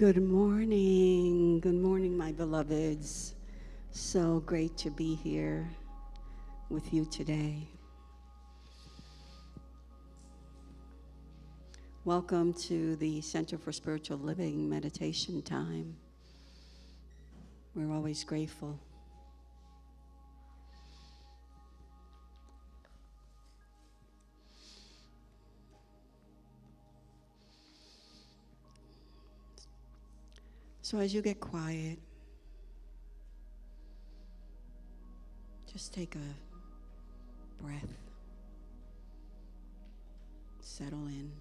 Good morning, my beloveds. So great to be here with you today. Welcome to the Center for Spiritual Living meditation time. We're always grateful. So as you get quiet, just take a breath, settle in.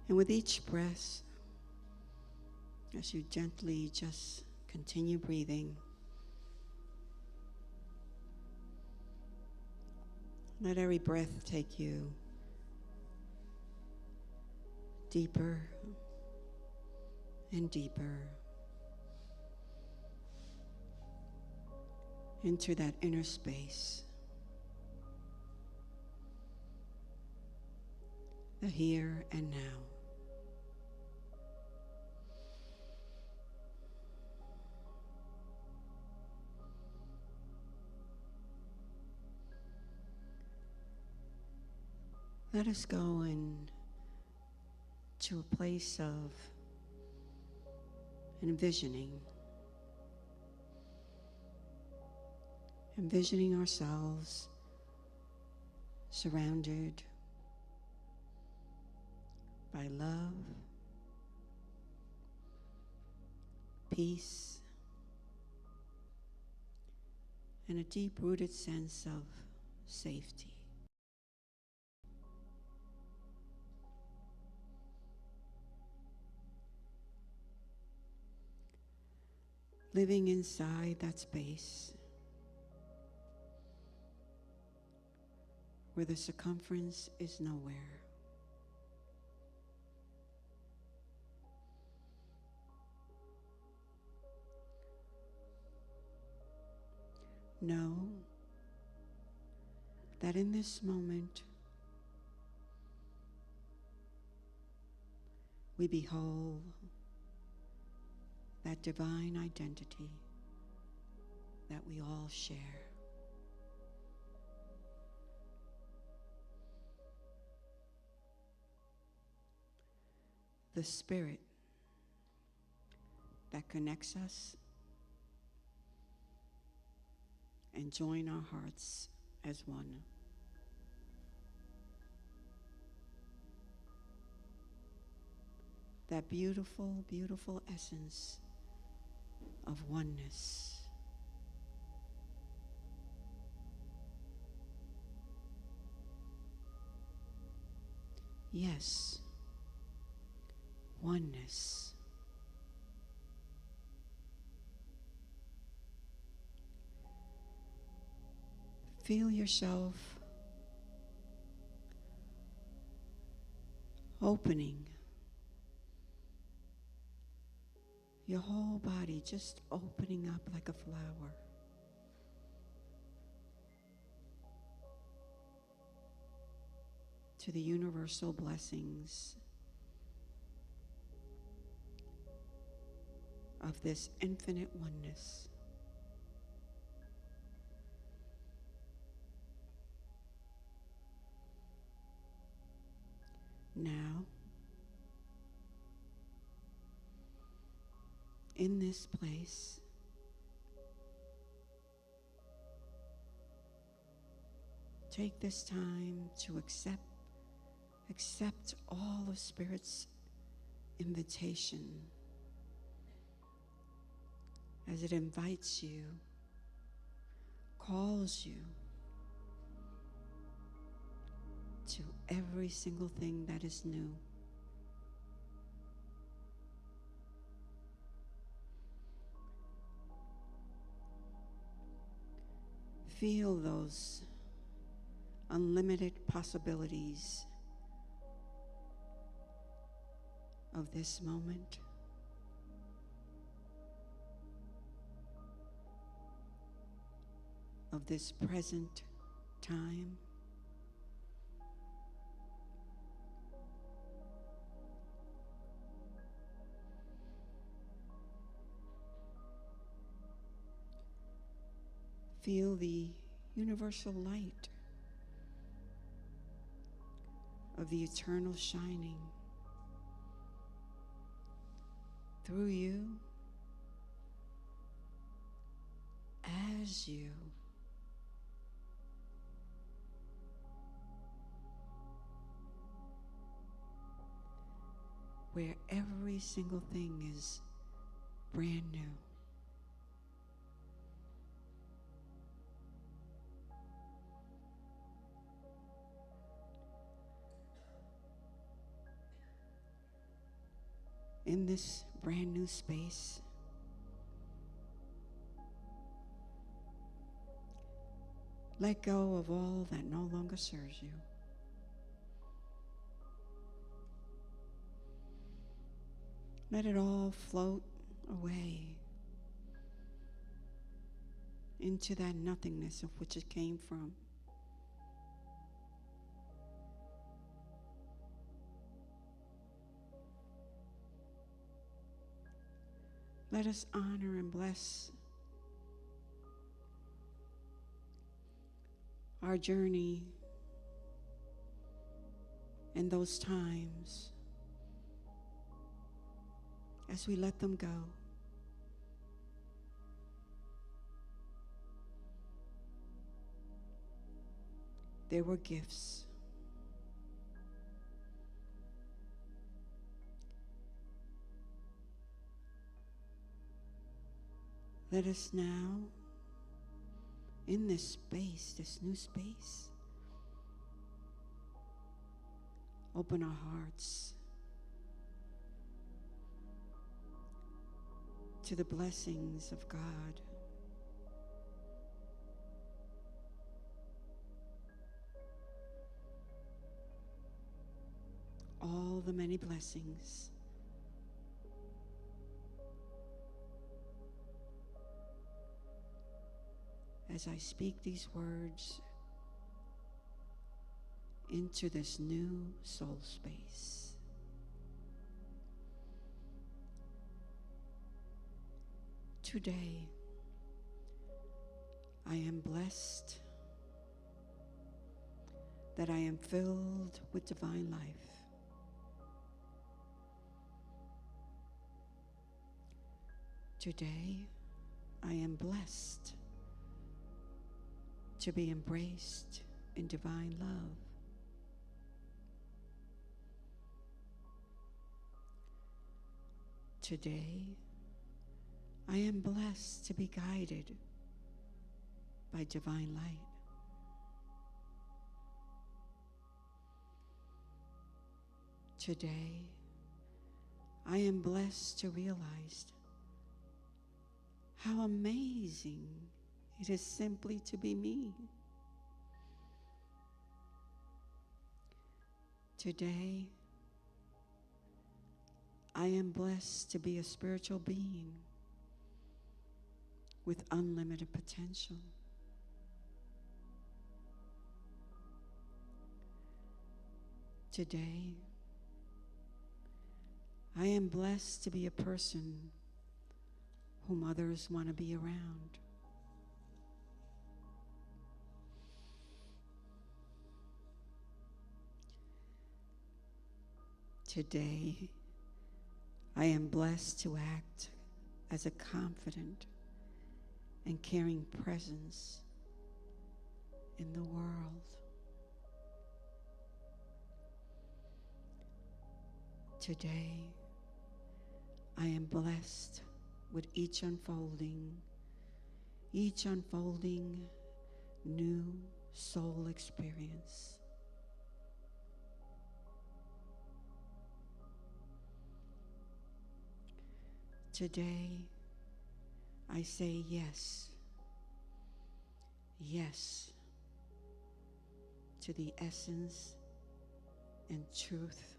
And with each breath, as you gently just continue breathing, let every breath take you deeper and deeper into that inner space, the here and now. Let us go to a place of envisioning ourselves surrounded by love, peace, and a deep-rooted sense of safety. Living inside that space where the circumference is nowhere. Know that in this moment we behold that divine identity that we all share. The spirit that connects us and join our hearts as one. That beautiful, beautiful essence of oneness. Yes, oneness. Feel yourself opening your whole body, just opening up like a flower. To the universal blessings of this infinite oneness. Now, in this place, take this time to accept all of Spirit's invitation as it invites you, calls you to every single thing that is new. Feel those unlimited possibilities of this moment. Of this present time. Feel the universal light of the eternal shining through you, as you. Where every single thing is brand new. In this brand new space, let go of all that no longer serves you. Let it all float away into that nothingness of which it came from. Let us honor and bless our journey and those times as we let them go. There were gifts. Let us now, in this space, this new space, open our hearts to the blessings of God. All the many blessings. As I speak these words into this new soul space. Today, I am blessed that I am filled with divine life. Today, I am blessed to be embraced in divine love. Today, I am blessed to be guided by divine light. Today, I am blessed to realize how amazing it is simply to be me. Today, I am blessed to be a spiritual being with unlimited potential. Today, I am blessed to be a person whom others want to be around. Today, I am blessed to act as a confident and caring presence in the world. Today, I am blessed with each unfolding new soul experience. Today, I say yes to the essence and truth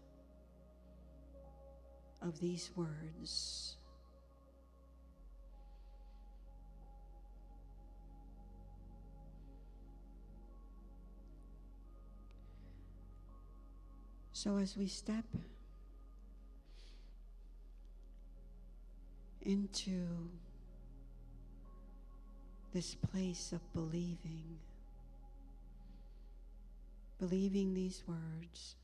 of these words. So as we step into this place of believing these words,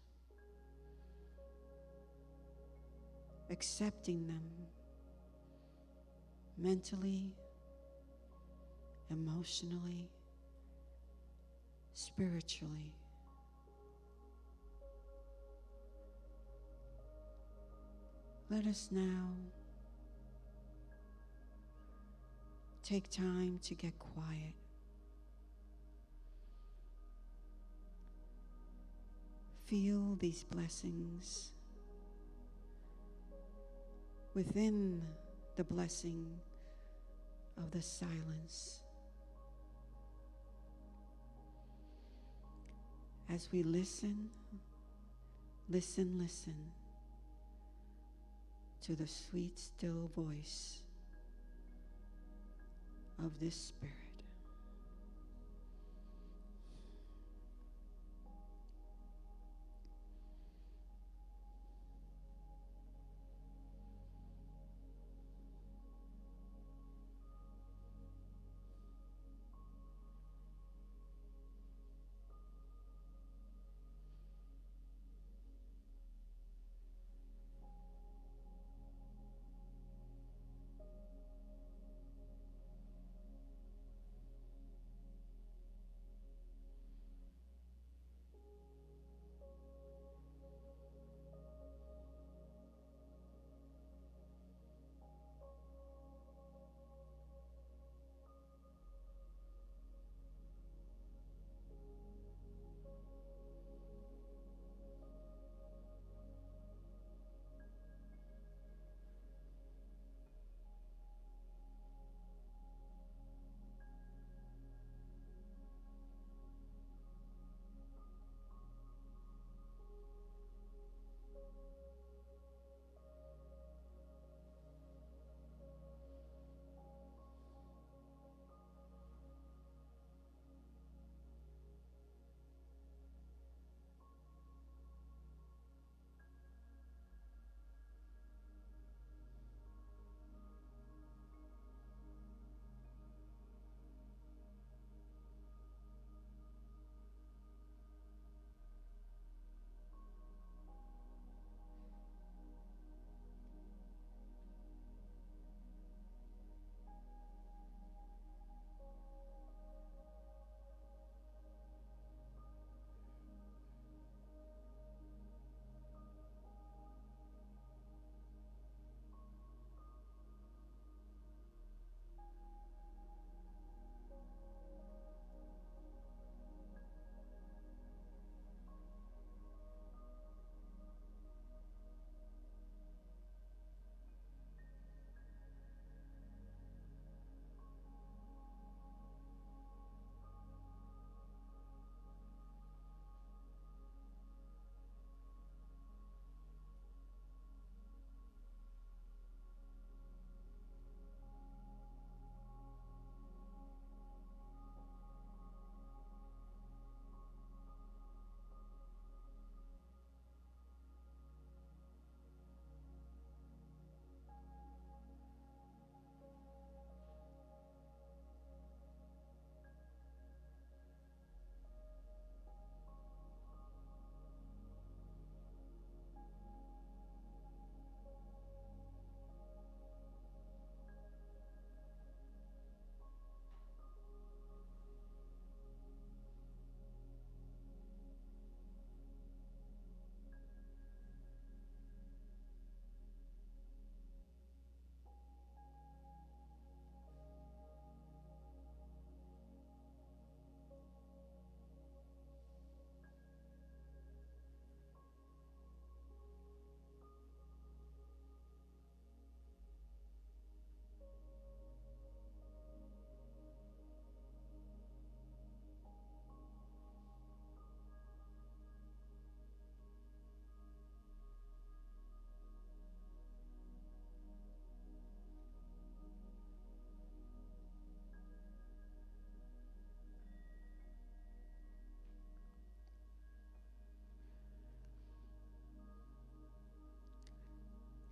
accepting them mentally, emotionally, spiritually. Let us now take time to get quiet. Feel these blessings within the blessing of the silence. As we listen to the sweet, still voice of this Spirit.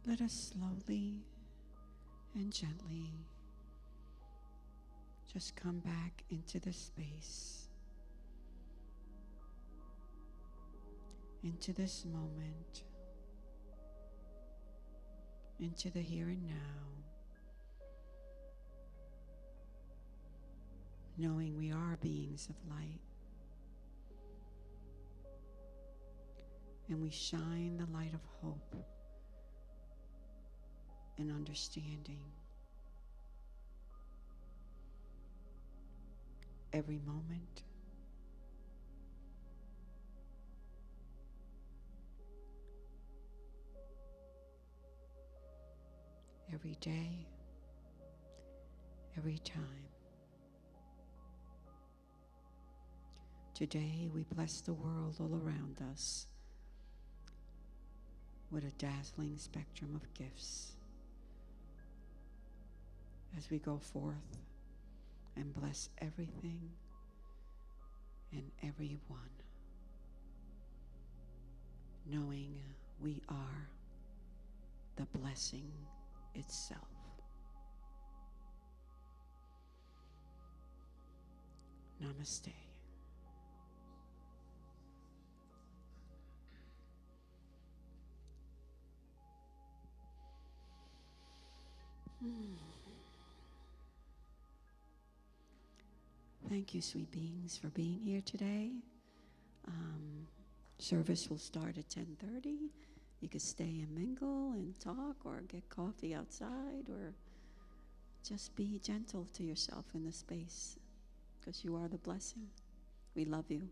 Let us slowly and gently Just come back into the space, into this moment, into the here and now, knowing we are beings of light, and we shine the light of hope and understanding every moment, every day, every time. Today we bless the world all around us with a dazzling spectrum of gifts as we go forth and bless everything and everyone, knowing we are the blessing itself. Namaste. Thank you, sweet beings, for being here today. Service will start at 10:30. You could stay and mingle and talk or get coffee outside or just be gentle to yourself in the space because you are the blessing. We love you.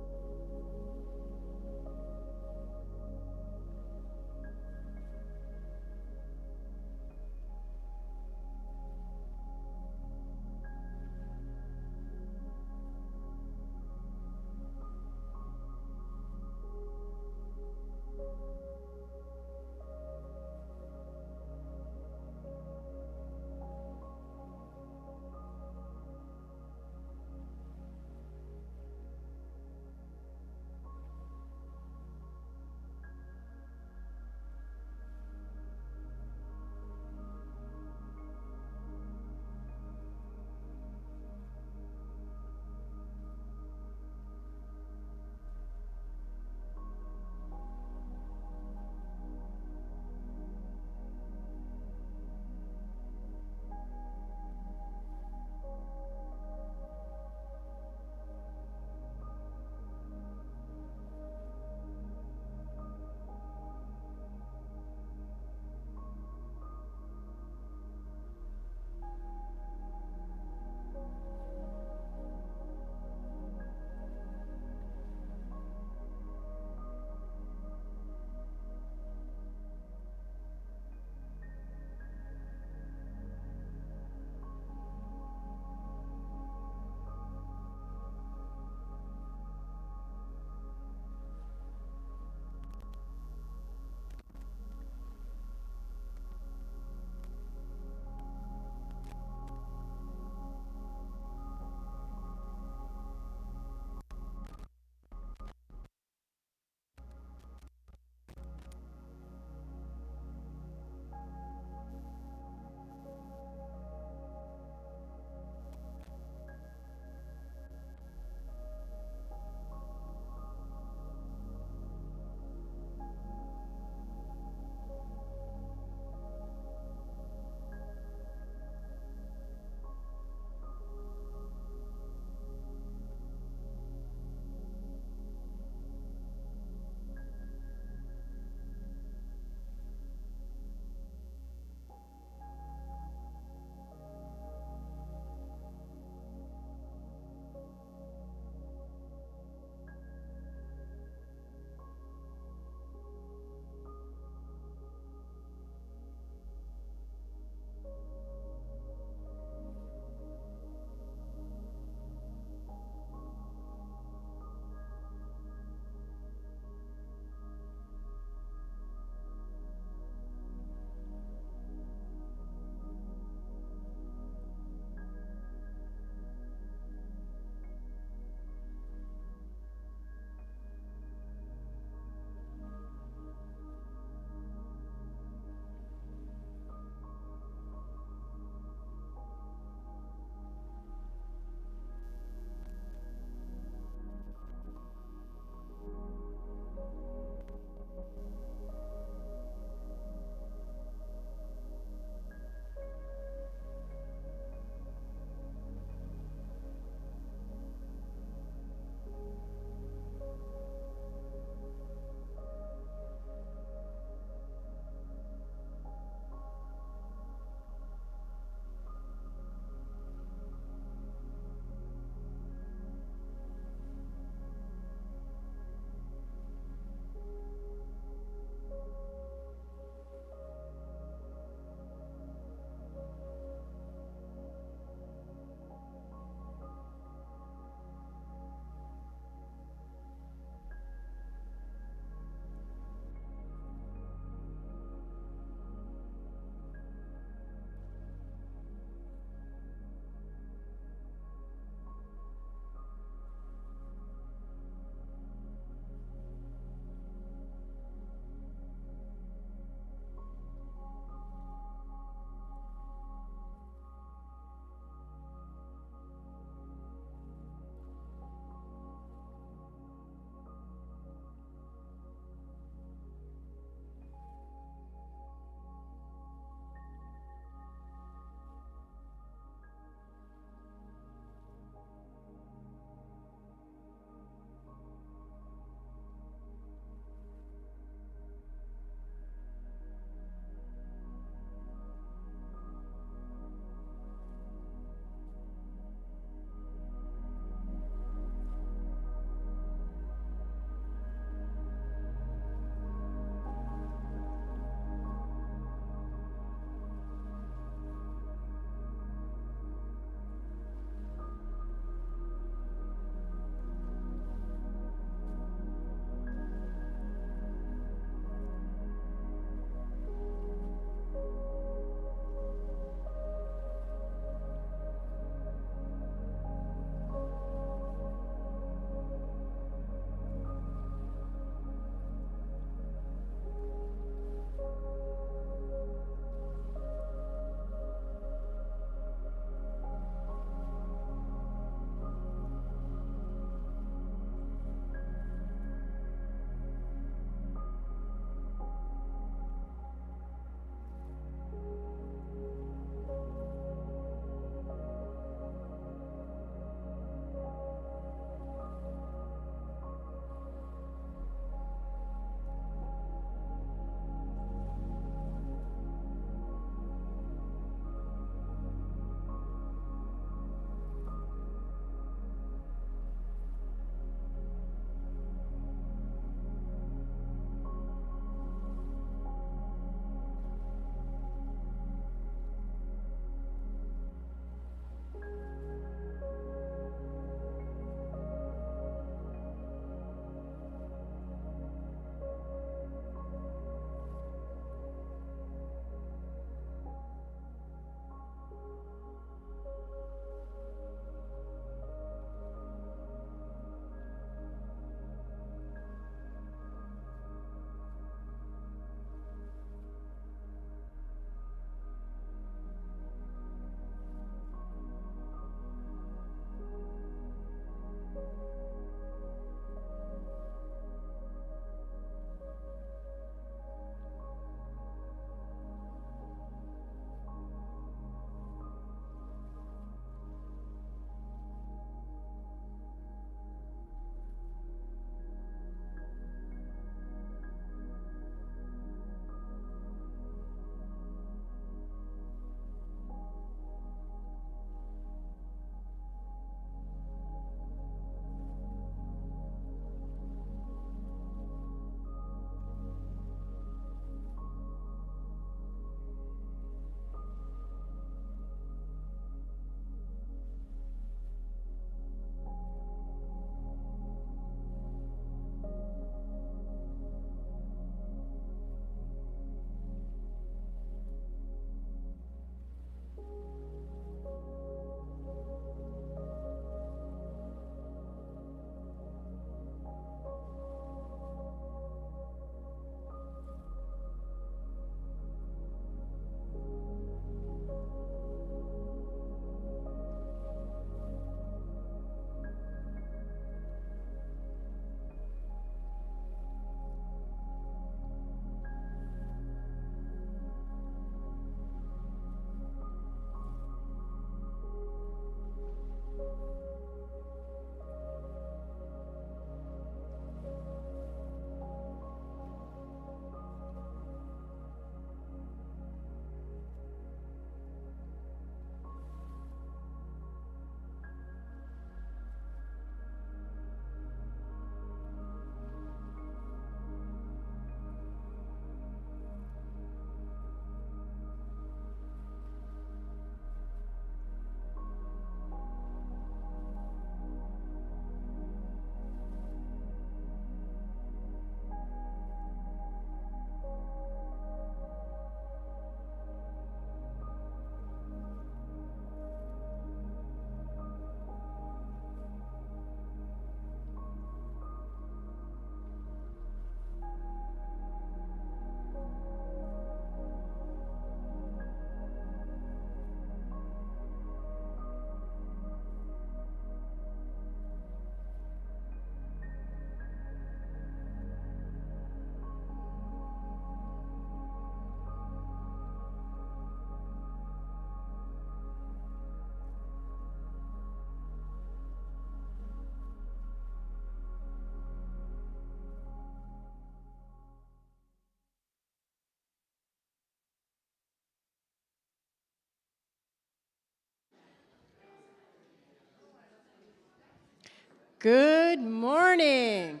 Good morning.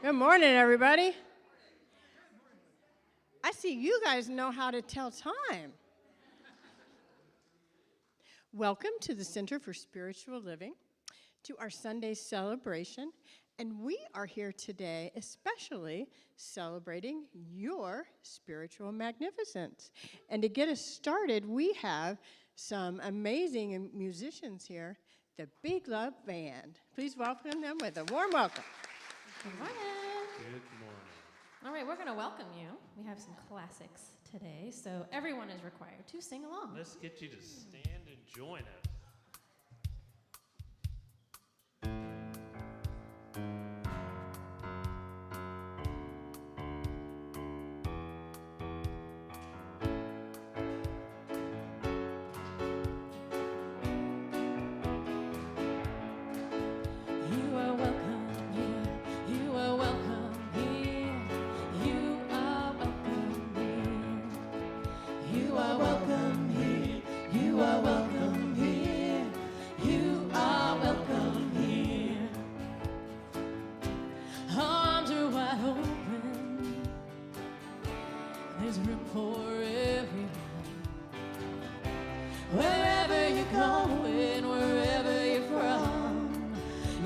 Good morning, everybody. I see you guys know how to tell time. Welcome to the Center for Spiritual Living, to our Sunday celebration. And we are here today especially celebrating your spiritual magnificence. And to get us started, we have some amazing musicians here, the Big Love Band. Please welcome them with a warm welcome. Good morning. Good morning. All right, we're going to welcome you. We have some classics today, so everyone is required to sing along. Let's get you to stand and join us. You are welcome here. You are welcome here. You are welcome here. You are welcome here. You are welcome here. You are welcome here. Arms are wide open. There's room for everyone. Wherever you're going, wherever you're from,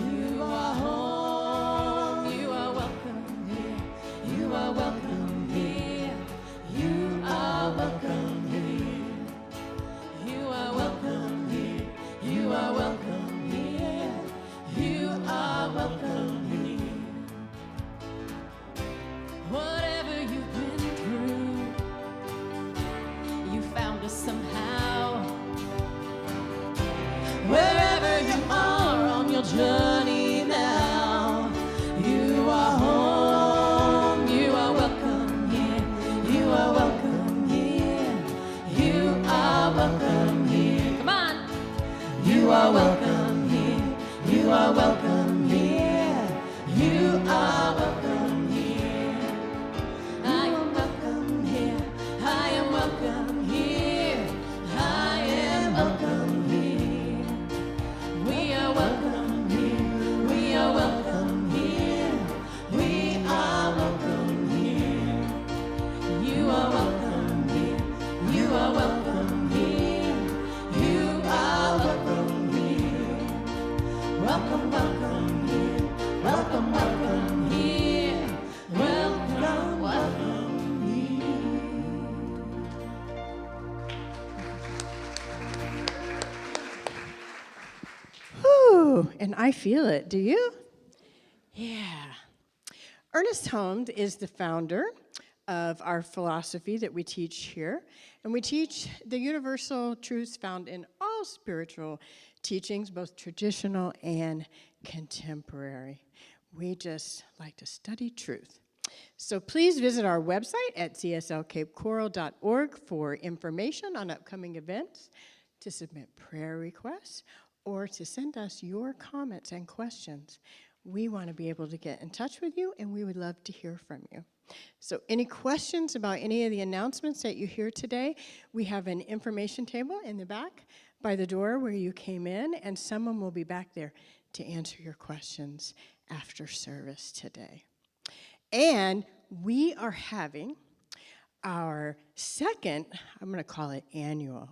you are home. You are welcome here. You are welcome here. You are welcome here. You are welcome here. You are welcome here. You are welcome here. Whatever you've been through, you found us somehow. Wherever you are on your journey now, you are home. You are welcome here. You are welcome here. You are welcome here. Come on. You are welcome here. You are welcome here. You are welcome here. I am welcome here. I am welcome here. I am welcome here. We are welcome here. We are welcome here. We are welcome here. You are welcome here. You are welcome here. You are welcome here. Welcome, welcome here. Welcome, welcome here. Welcome, welcome here. Whew, and I feel it. Do you? Yeah. Ernest Holmes is the founder of our philosophy that we teach here. And we teach the universal truths found in all spiritual teachings, both traditional and contemporary. We just like to study truth. So please visit our website at cslcapecoral.org for information on upcoming events, to submit prayer requests, or to send us your comments and questions. We want to be able to get in touch with you, and we would love to hear from you. So any questions about any of the announcements that you hear today, we have an information table in the back by the door where you came in, and someone will be back there to answer your questions after service today. And we are having our second, I'm going to call it annual,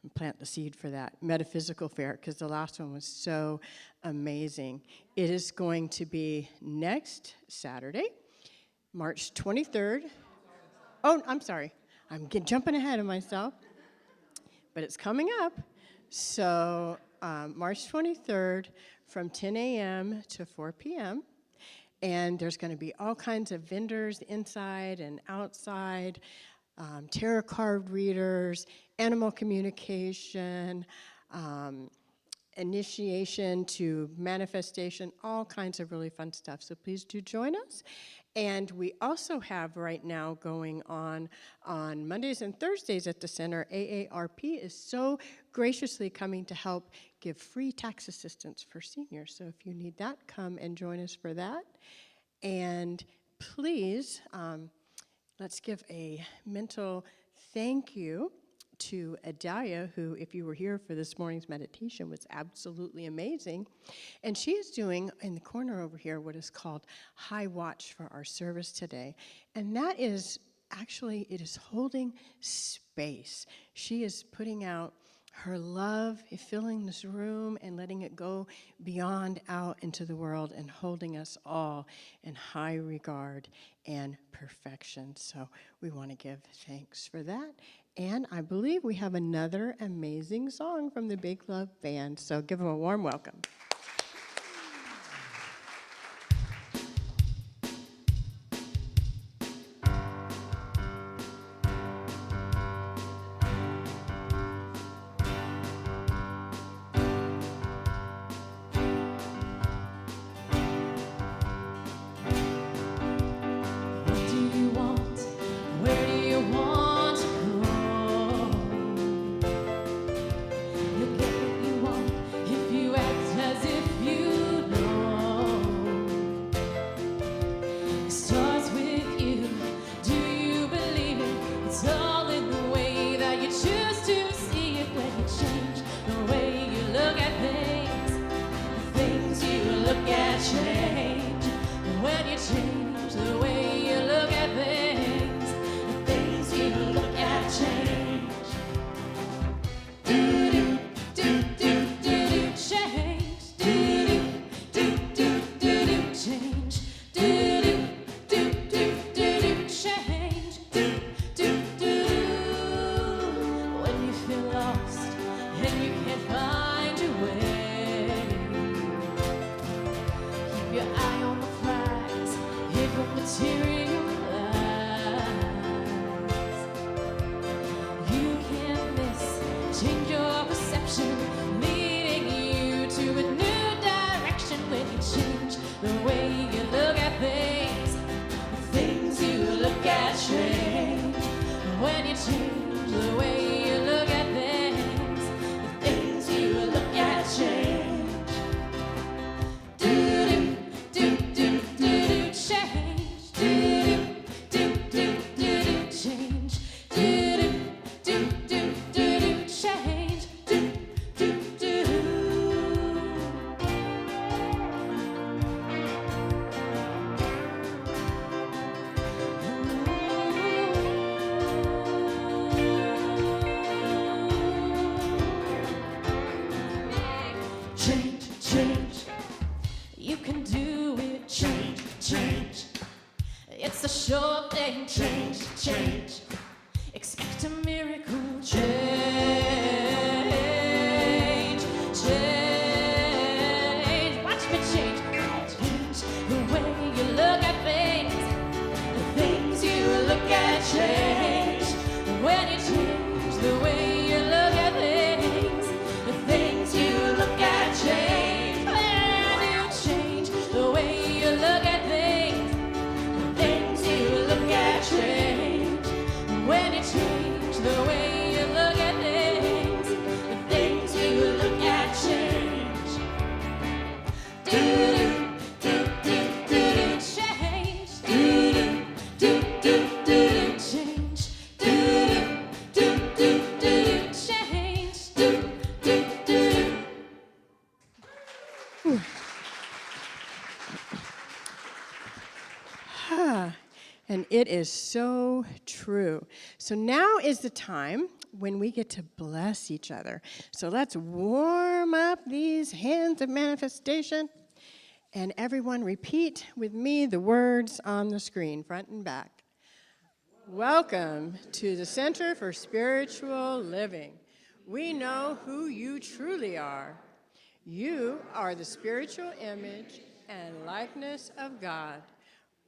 and plant the seed for that, metaphysical fair, because the last one was so amazing. It is going to be next Saturday, March 23rd. Oh, I'm sorry. I'm jumping ahead of myself. But it's coming up. So March 23rd from 10 a.m. to 4 p.m. And there's going to be all kinds of vendors inside and outside, tarot card readers, animal communication, initiation to manifestation, all kinds of really fun stuff. So please do join us. And we also have right now going on Mondays and Thursdays at the center, AARP is so graciously coming to help give free tax assistance for seniors. So if you need that, come and join us for that. And please, let's give a mental thank you to Adalia, who, if you were here for this morning's meditation, was absolutely amazing. And she is doing, in the corner over here, what is called High Watch for our service today. And that is actually, it is holding space. She is putting out her love, filling this room and letting it go beyond out into the world and holding us all in high regard and perfection. So we want to give thanks for that. And I believe we have another amazing song from the Big Love Band. So give them a warm welcome. What do you want? Where do you want to go? You'll get what you want if you act as if you know. It starts with you. Do you believe it? It's all in the way that you choose to see it. When you change the way you look at things, the things you look at change. When you change the way you look at things, the things you look at change. Do do do do do do change. Do do do do do do change. Do do do do do do change. Do do do. When you feel lost and you can't find your way, keep your eye on the prize. It will materialize. You can't miss. Change your perception, leading you to a new direction. When you change the way you look at things, the things you look at change. When you change the way you look at things, the things you look at change. Do do do do do do change. Do do do do do change. Do do do do do change. Do do do. Change, change. You can do it. Change, change. It's a sure thing. Change, change. Expect a miracle. Change, change. Watch me change. Change the way you look at things. The things you look at change. When you change the way you look at things, the things you look at change. When you change the way you look at things, the things you look at change. When you change the way you look at things, the things you look at change. Do do do do do change. Do do do do do change. Do do do do do change. Do do do. And it is so true. So now is the time when we get to bless each other. So let's warm up these hands of manifestation. And everyone repeat with me the words on the screen, front and back. Welcome to the Center for Spiritual Living. We know who you truly are. You are the spiritual image and likeness of God.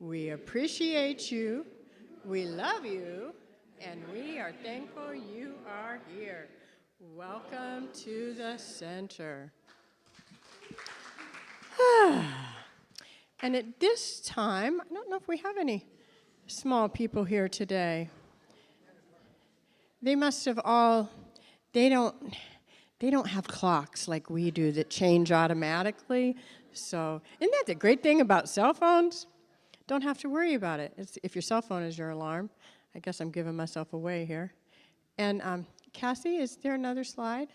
We appreciate you, we love you, and we are thankful you are here. Welcome to the center. And at this time, I don't know if we have any small people here today. They must have all, they don't have clocks like we do that change automatically. So isn't that the great thing about cell phones? Don't have to worry about it. If your cell phone is your alarm, I guess I'm giving myself away here. And Cassie, is there another slide?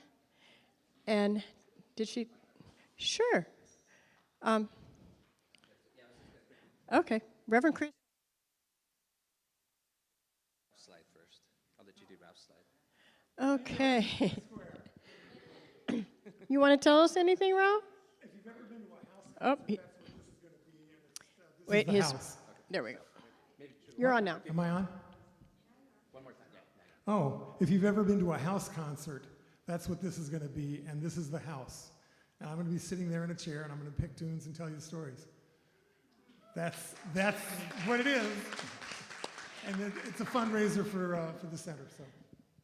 And did she? Sure. Okay, Reverend Chris. Slide first. I'll let you do Ralph's slide. Okay. You want to tell us anything, Ralph? If you've ever been to a house, Oh, that's what this is going to be. And wait, this is the house. there we go. You're on now. Am I on? One more time. Yeah. Oh, if you've ever been to a house concert, that's what this is going to be, and this is the house. And I'm going to be sitting there in a chair, and I'm going to pick tunes and tell you stories. That's what it is. And it's a fundraiser for the center. So.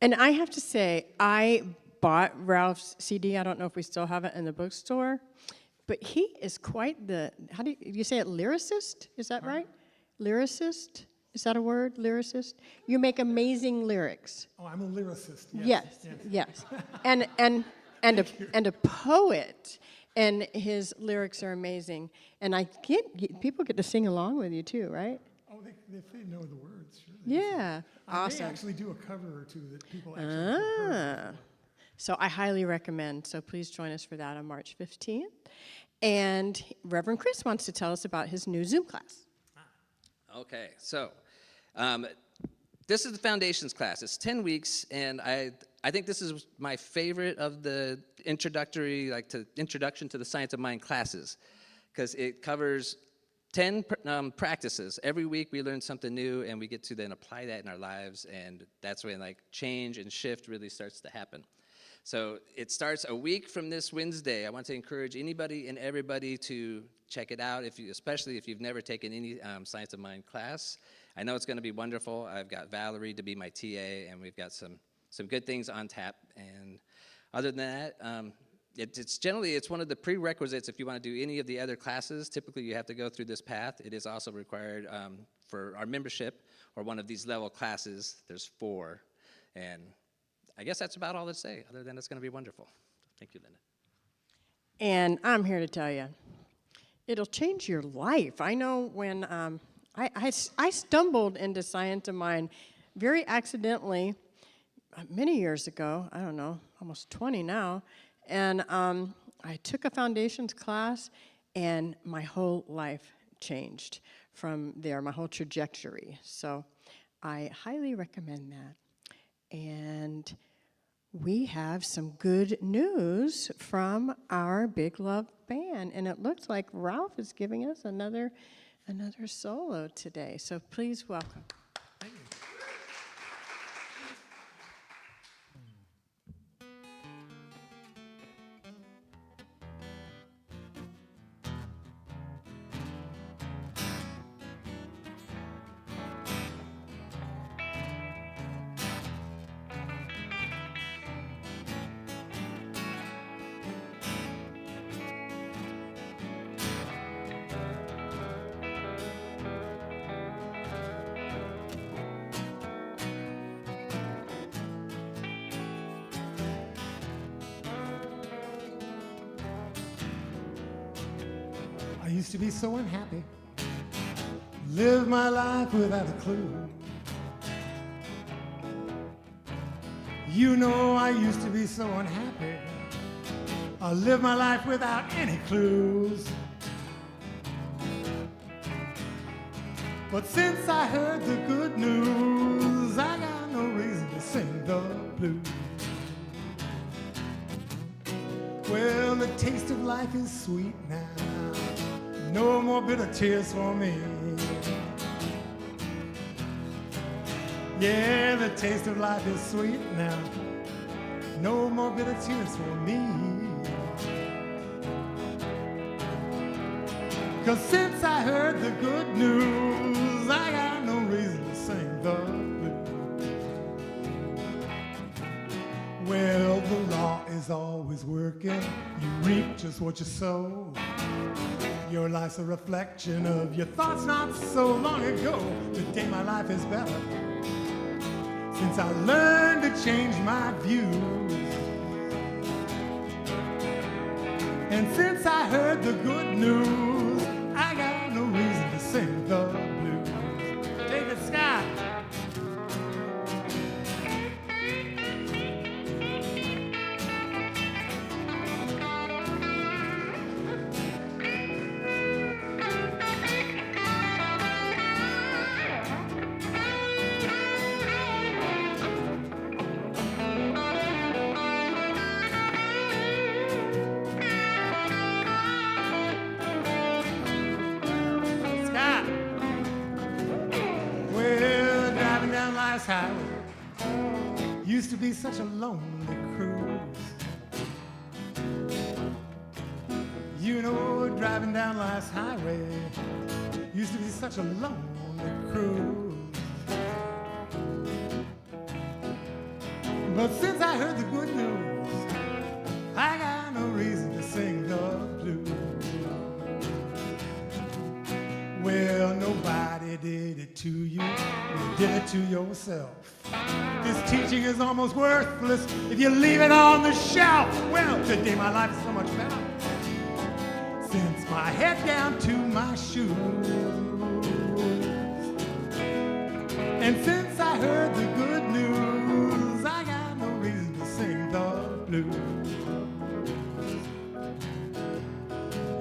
And I have to say, I bought Ralph's CD. I don't know if we still have it in the bookstore, but he is quite the, how do you say it, lyricist? Is that right? Lyricist? Is that a word, lyricist? You make amazing lyrics. Oh, I'm a lyricist. Yes. And a poet. And his lyrics are amazing. And people get to sing along with you too, right? Oh, if they know the words, sure. Yeah, I awesome. may actually do a cover or two that people actually have heard. So I highly recommend. So please join us for that on March 15th. And Reverend Chris wants to tell us about his new Zoom class. Okay, so this is the foundations class. It's 10 weeks, and I think this is my favorite of the introduction to the science of mind classes, because it covers 10 practices. Every week we learn something new, and we get to then apply that in our lives, and that's when change and shift really starts to happen. So it starts a week from this Wednesday. I want to encourage anybody and everybody to check it out, especially if you've never taken any Science of Mind class. I know it's going to be wonderful. I've got Valerie to be my TA, and we've got some good things on tap. And other than that, it's one of the prerequisites if you want to do any of the other classes. Typically, you have to go through this path. It is also required for our membership or one of these level classes. There's 4, and I guess that's about all to say, other than it's going to be wonderful. Thank you, Linda. And I'm here to tell you, it'll change your life. I know when I stumbled into Science of Mind very accidentally many years ago, I don't know, almost 20 now, and I took a foundations class, and my whole life changed from there, my whole trajectory. So I highly recommend that. And we have some good news from our Big Love Band, and it looks like Ralph is giving us another solo today. So please welcome. Thank you. I used to be so unhappy, live my life without a clue. You know I used to be so unhappy, I live my life without any clues. But since I heard the good news, I got no reason to sing the blues. Well, the taste of life is sweet now, no more bitter tears for me. Yeah, the taste of life is sweet now, no more bitter tears for me. 'Cause since I heard the good news, I got no reason to sing the blues. Well, the law is always working, you reap just what you sow. Your life's a reflection of your thoughts not so long ago. Today my life is better, since I learned to change my views. And since I heard the good news, I got no reason to sing the blues. Take it, Scott. highway used to be such a lonely cruise. You know, driving down life's highway used to be such a lonely cruise. But since I heard the good news, I got no reason to sing the blues. Well, nobody did it to you, you did it to yourself. This teaching is almost worthless if you leave it on the shelf. Well, today my life is so much better since my head down to my shoes. And since I heard the good news, I got no reason to sing the blues.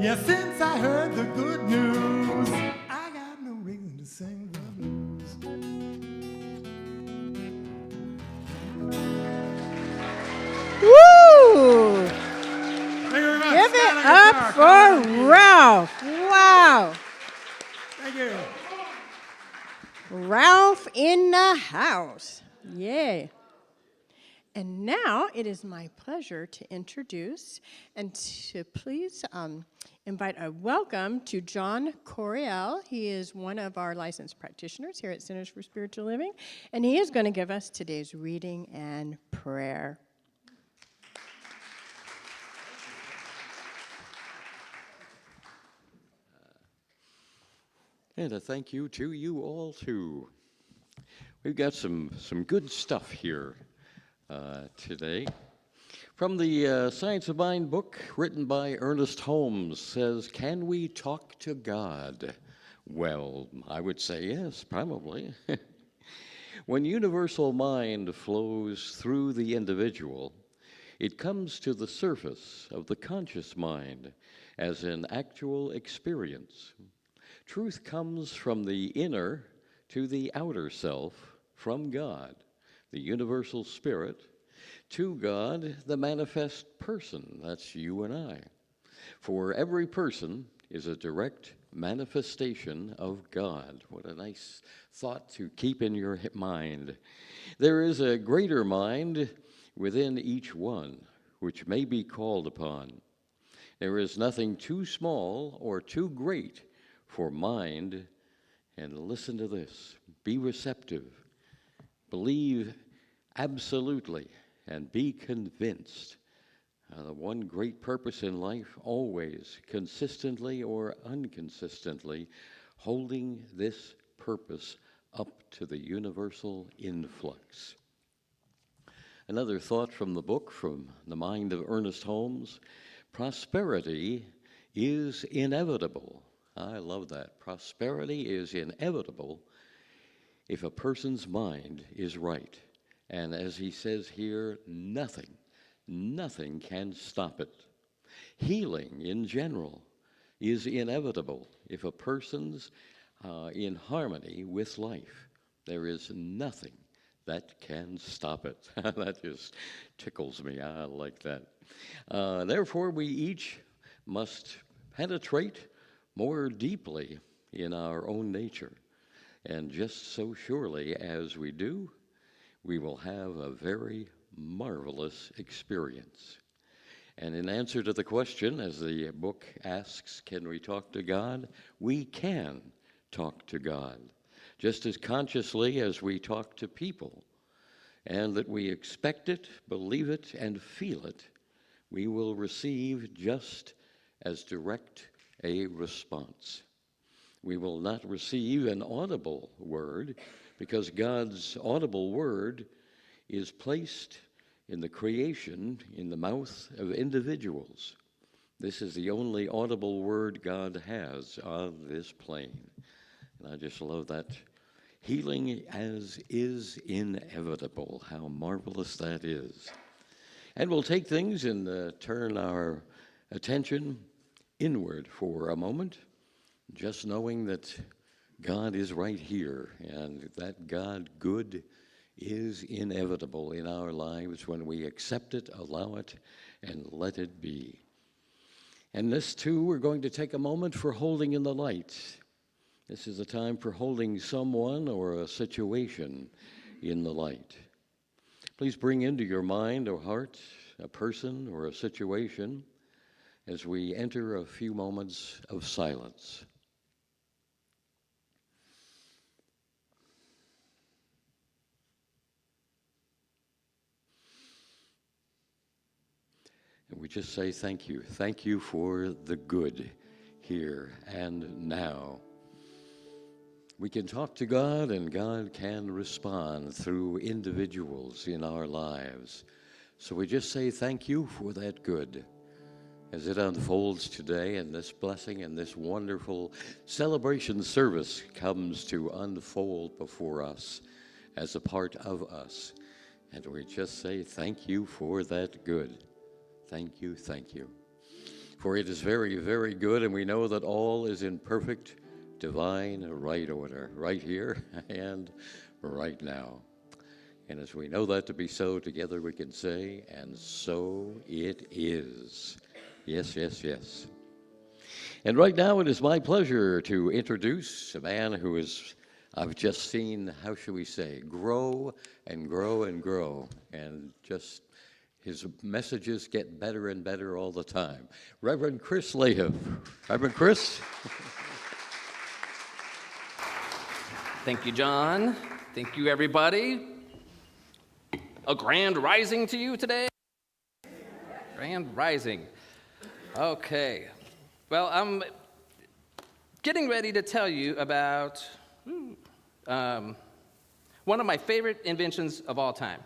Yeah, since I heard the good news, I got no reason to sing the blues. Woo! Thank you very much. Give it Stand on up guitar. for Ralph. Wow. Thank you. Ralph in the house. Yay. And now it is my pleasure to introduce and to please invite a welcome to John Coriel. He is one of our licensed practitioners here at Centers for Spiritual Living, and he is going to give us today's reading and prayer. And a thank you to you all, too. We've got some good stuff here today. From the Science of Mind book written by Ernest Holmes says, can we talk to God? Well, I would say yes, probably. When universal mind flows through the individual, it comes to the surface of the conscious mind as an actual experience. Truth comes from the inner to the outer self, from God, the universal spirit, to God, the manifest person, that's you and I. For every person is a direct manifestation of God. What a nice thought to keep in your mind. There is a greater mind within each one, which may be called upon. There is nothing too small or too great for mind. And listen to this, be receptive, believe absolutely, and be convinced. The one great purpose in life, always, consistently or inconsistently, holding this purpose up to the universal influx. Another thought from the book, from the mind of Ernest Holmes, prosperity is inevitable. I love that. Prosperity is inevitable if a person's mind is right. And as he says here, nothing can stop it. Healing in general is inevitable if a person's in harmony with life. There is nothing that can stop it. That just tickles me. I like that. Therefore, we each must penetrate more deeply in our own nature. And just so surely as we do, we will have a very marvelous experience. And in answer to the question, as the book asks, can we talk to God? We can talk to God, just as consciously as we talk to people. And that we expect it, believe it, and feel it, we will receive just as direct a response. We will not receive an audible word, because God's audible word is placed in the creation, in the mouth of individuals. This is the only audible word God has on this plane. And I just love that. Healing as is inevitable. How marvelous that is. And we'll take things and turn our attention inward for a moment, just knowing that God is right here, and that God good is inevitable in our lives when we accept it, allow it, and let it be. And this too, we're going to take a moment for holding in the light. This is a time for holding someone or a situation in the light. Please bring into your mind or heart a person or a situation as we enter a few moments of silence. And we just say thank you. Thank you for the good here and now. We can talk to God, and God can respond through individuals in our lives. So we just say thank you for that good as it unfolds today, and this blessing and this wonderful celebration service comes to unfold before us as a part of us. And we just say thank you for that good. Thank you, thank you. For it is very, very good, and we know that all is in perfect, divine, right order, right here and right now. And as we know that to be so, together we can say, and so it is. Yes, yes, yes. And right now it is my pleasure to introduce a man who is, I've just seen, how should we say, grow and grow and grow, and just his messages get better and better all the time. Reverend Chris Lahiff. Reverend Chris. Thank you, John. Thank you, everybody. A grand rising to you today. Grand rising. Okay. Well, I'm getting ready to tell you about one of my favorite inventions of all time.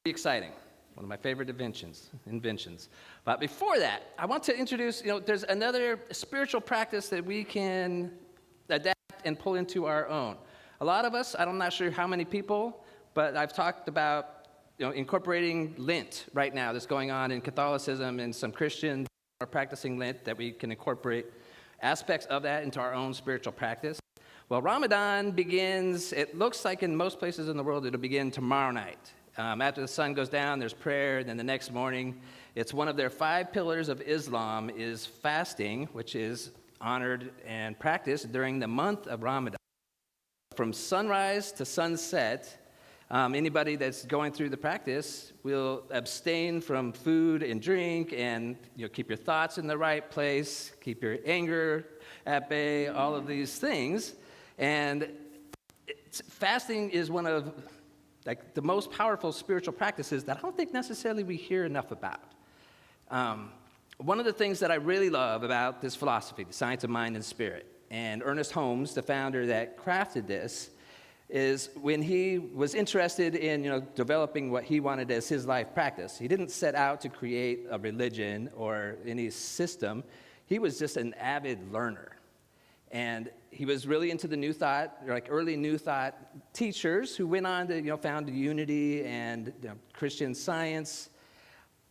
Exciting. One of my favorite inventions. But before that, I want to introduce, there's another spiritual practice that we can adapt and pull into our own. A lot of us, I'm not sure how many people, but I've talked about, incorporating Lent right now that's going on in Catholicism, and some Christians are practicing Lent, that we can incorporate aspects of that into our own spiritual practice. Well, Ramadan begins, it looks like in most places in the world, it'll begin tomorrow night. After the sun goes down, there's prayer, and then the next morning, it's one of their 5 pillars of Islam is fasting, which is honored and practiced during the month of Ramadan. From sunrise to sunset, anybody that's going through the practice will abstain from food and drink, and keep your thoughts in the right place, keep your anger at bay, all of these things. And fasting is one of the most powerful spiritual practices that I don't think necessarily we hear enough about. One of the things that I really love about this philosophy, the science of mind and spirit, and Ernest Holmes, the founder that crafted this, is when he was interested in developing what he wanted as his life practice. He didn't set out to create a religion or any system. He was just an avid learner. And he was really into the New Thought, early New Thought teachers who went on to found unity and Christian Science.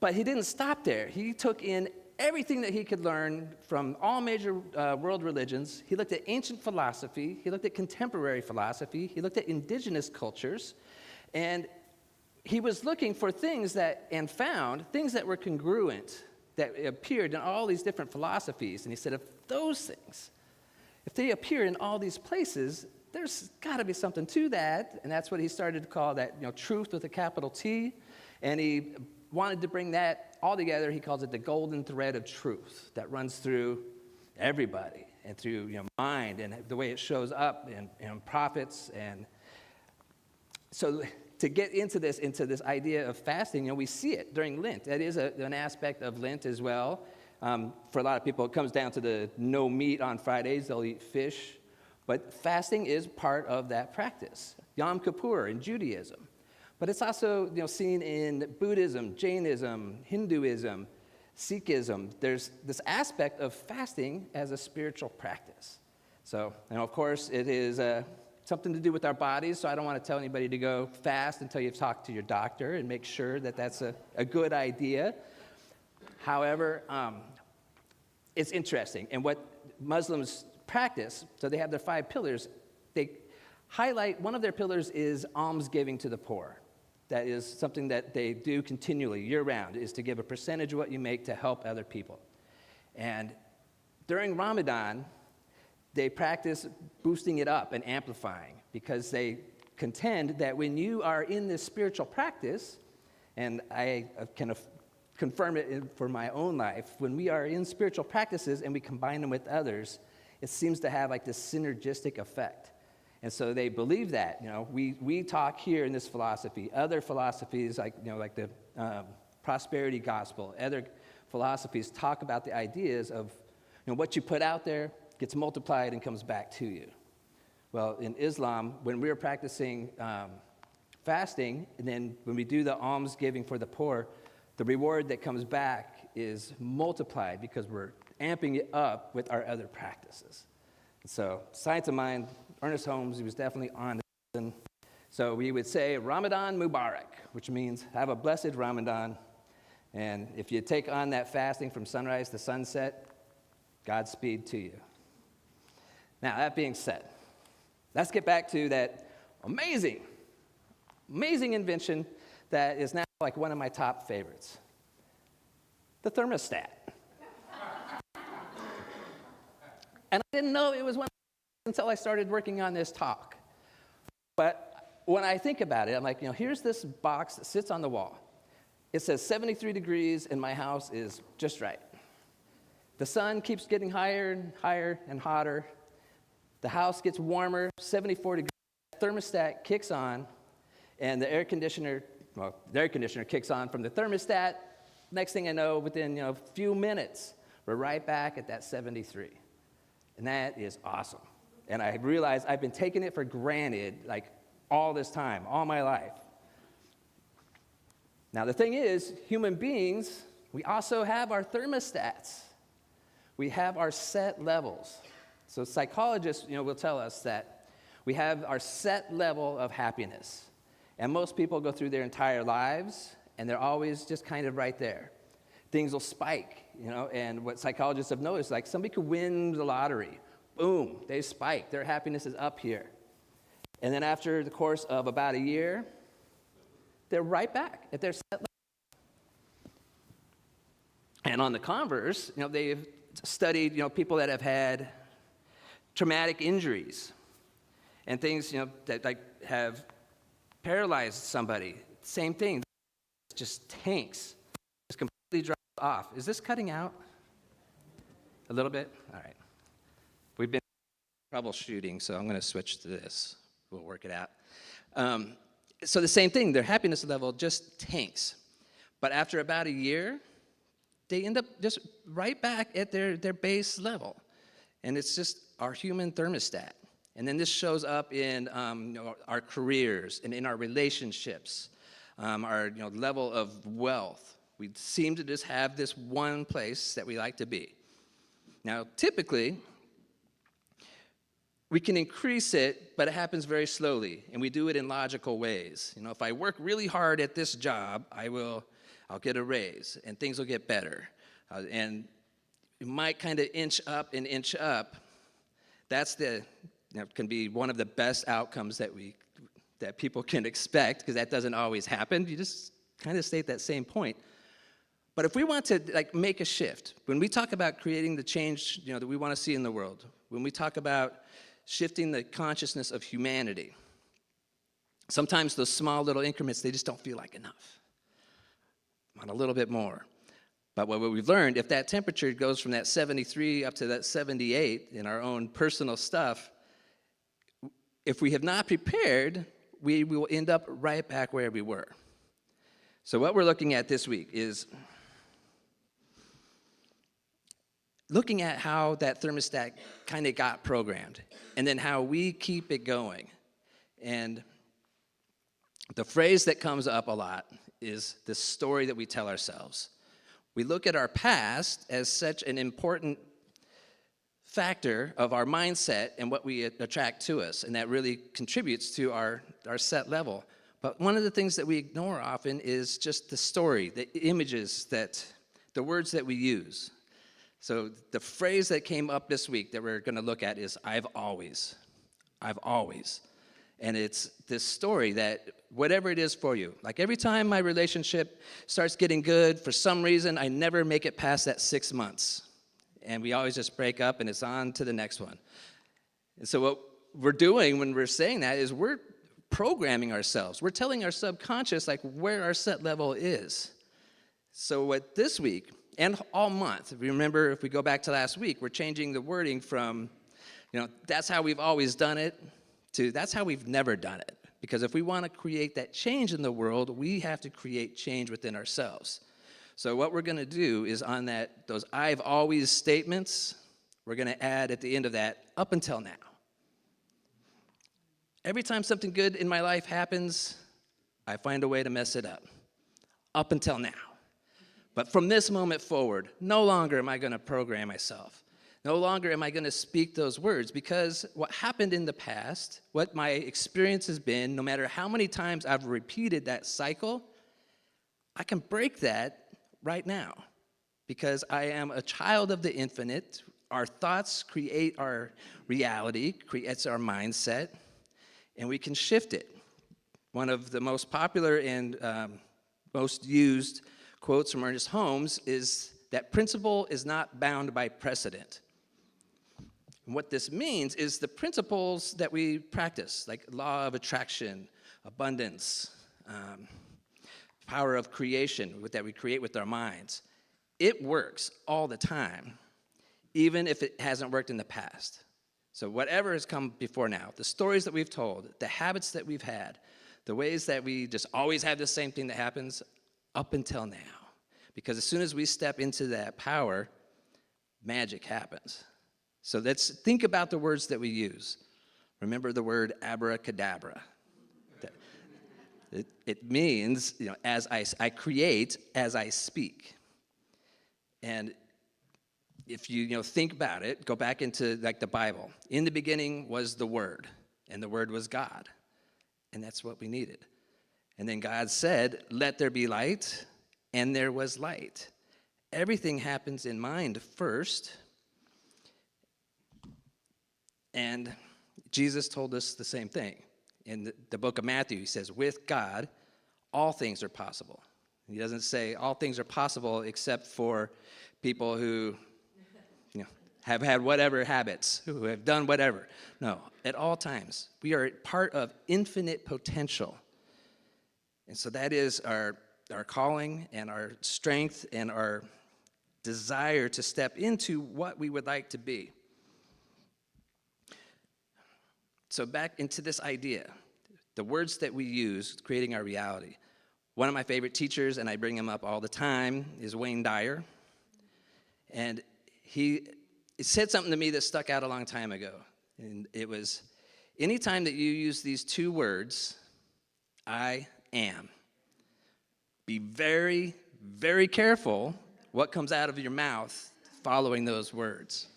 But he didn't stop there. He took in everything that he could learn from all major world religions. He looked at ancient philosophy. He looked at contemporary philosophy. He looked at indigenous cultures. And he was looking for things and found things that were congruent, that appeared in all these different philosophies. And he said, if those things, if they appear in all these places, there's got to be something to that. And that's what he started to call that, truth with a capital T. And he wanted to bring that all together. He calls it the golden thread of truth that runs through everybody and through mind and the way it shows up in prophets. And so to get into this idea of fasting, we see it during Lent. That is an aspect of Lent as well. For a lot of people, it comes down to the no meat on Fridays. They'll eat fish. But fasting is part of that practice. Yom Kippur in Judaism. But it's also seen in Buddhism, Jainism, Hinduism, Sikhism. There's this aspect of fasting as a spiritual practice. So, of course, it is something to do with our bodies, so I don't want to tell anybody to go fast until you've talked to your doctor and make sure that that's a good idea. However, it's interesting. And what Muslims practice, so they have their 5 pillars, they highlight one of their pillars is almsgiving to the poor. That is something that they do continually, year-round, is to give a percentage of what you make to help other people. And during Ramadan, they practice boosting it up and amplifying because they contend that when you are in this spiritual practice, and I can confirm it for my own life, when we are in spiritual practices and we combine them with others, it seems to have like this synergistic effect. And so they believe that. We talk here in this philosophy. Other philosophies, like the prosperity gospel, other philosophies talk about the ideas of what you put out there gets multiplied and comes back to you. Well, in Islam, when we're practicing fasting, and then when we do the alms giving for the poor, the reward that comes back is multiplied because we're amping it up with our other practices. So, Science of Mind, Ernest Holmes, he was definitely on it. So we would say Ramadan Mubarak, which means have a blessed Ramadan. And if you take on that fasting from sunrise to sunset, Godspeed to you. Now, that being said, let's get back to that amazing invention that is now like one of my top favorites, the thermostat. And I didn't know it was one until I started working on this talk. But when I think about it, I'm like, here's this box that sits on the wall. It says 73 degrees and my house is just right. The sun keeps getting higher and higher and hotter. The house gets warmer, 74 degrees. The thermostat kicks on, and the air conditioner kicks on from the thermostat. Next thing I know, within a few minutes, we're right back at that 73. And that is awesome. And I realized I've been taking it for granted like all this time, all my life. Now, the thing is, human beings, we also have our thermostats. We have our set levels. So psychologists, will tell us that we have our set level of happiness. And most people go through their entire lives, and they're always just kind of right there. Things will spike, and what psychologists have noticed, like somebody could win the lottery. Boom, they spike. Their happiness is up here. And then after the course of about a year, they're right back at their set level. And on the converse, they've studied, people that have had traumatic injuries and things, that like have paralyzed somebody. Same thing, just tanks, just completely drops off. Is this cutting out a little bit? All right. We've been troubleshooting, so I'm going to switch to this. We'll work it out. So the same thing, their happiness level just tanks. But after about a year, they end up just right back at their base level. And it's just our human thermostat. And then this shows up in our careers and in our relationships, our level of wealth. We seem to just have this one place that we like to be. Now, typically, we can increase it, but it happens very slowly, and we do it in logical ways. If I work really hard at this job, I'll get a raise, and things will get better. And it might kind of inch up and inch up. That's can be one of the best outcomes that people can expect, because that doesn't always happen. You just kind of stay at that same point. But if we want to make a shift, when we talk about creating the change that we want to see in the world, when we talk about shifting the consciousness of humanity, sometimes those small little increments, they just don't feel like enough. I want a little bit more. But what we've learned, if that temperature goes from that 73 up to that 78 in our own personal stuff, if we have not prepared, we will end up right back where we were. So what we're looking at this week is looking at how that thermostat kind of got programmed, and then how we keep it going. And the phrase that comes up a lot is the story that we tell ourselves. We look at our past as such an important factor of our mindset and what we attract to us, and that really contributes to our set level. But one of the things that we ignore often is just the story, the images, the words that we use. So the phrase that came up this week that we're going to look at is, I've always. And it's this story that whatever it is for you, like every time my relationship starts getting good, for some reason, I never make it past that 6 months. And we always just break up and it's on to the next one. And so what we're doing when we're saying that is we're programming ourselves. We're telling our subconscious like where our set level is. So what this week and all month, if you remember, if we go back to last week, we're changing the wording from, that's how we've always done it to that's how we've never done it. Because if we want to create that change in the world, we have to create change within ourselves. So what we're going to do is on those I've always statements, we're going to add at the end of that, up until now. Every time something good in my life happens, I find a way to mess it up. Up until now. But from this moment forward, no longer am I going to program myself. No longer am I going to speak those words, because what happened in the past, what my experience has been, no matter how many times I've repeated that cycle, I can break that right now because I am a child of the infinite. Our thoughts create our reality, creates our mindset, and we can shift it. One of the most popular and most used quotes from Ernest Holmes is that principle is not bound by precedent. And what this means is the principles that we practice, like law of attraction, abundance, power of creation that we create with our minds, it works all the time, even if it hasn't worked in the past. So whatever has come before now, the stories that we've told, the habits that we've had, the ways that we just always have the same thing that happens up until now. Because as soon as we step into that power, magic happens. So let's think about the words that we use. Remember the word abracadabra. It means, as I create as I speak. And if you think about it, go back into like the Bible. In the beginning was the Word, and the Word was God. And that's what we needed. And then God said, let there be light, and there was light. Everything happens in mind first. And Jesus told us the same thing. In the book of Matthew, he says, with God, all things are possible. He doesn't say all things are possible except for people who have had whatever habits, who have done whatever. No, at all times, we are part of infinite potential. And so that is our calling and our strength and our desire to step into what we would like to be. So back into this idea, the words that we use creating our reality. One of my favorite teachers, and I bring him up all the time, is Wayne Dyer. And he said something to me that stuck out a long time ago. And it was, anytime that you use these two words, I am, be very, very careful what comes out of your mouth following those words.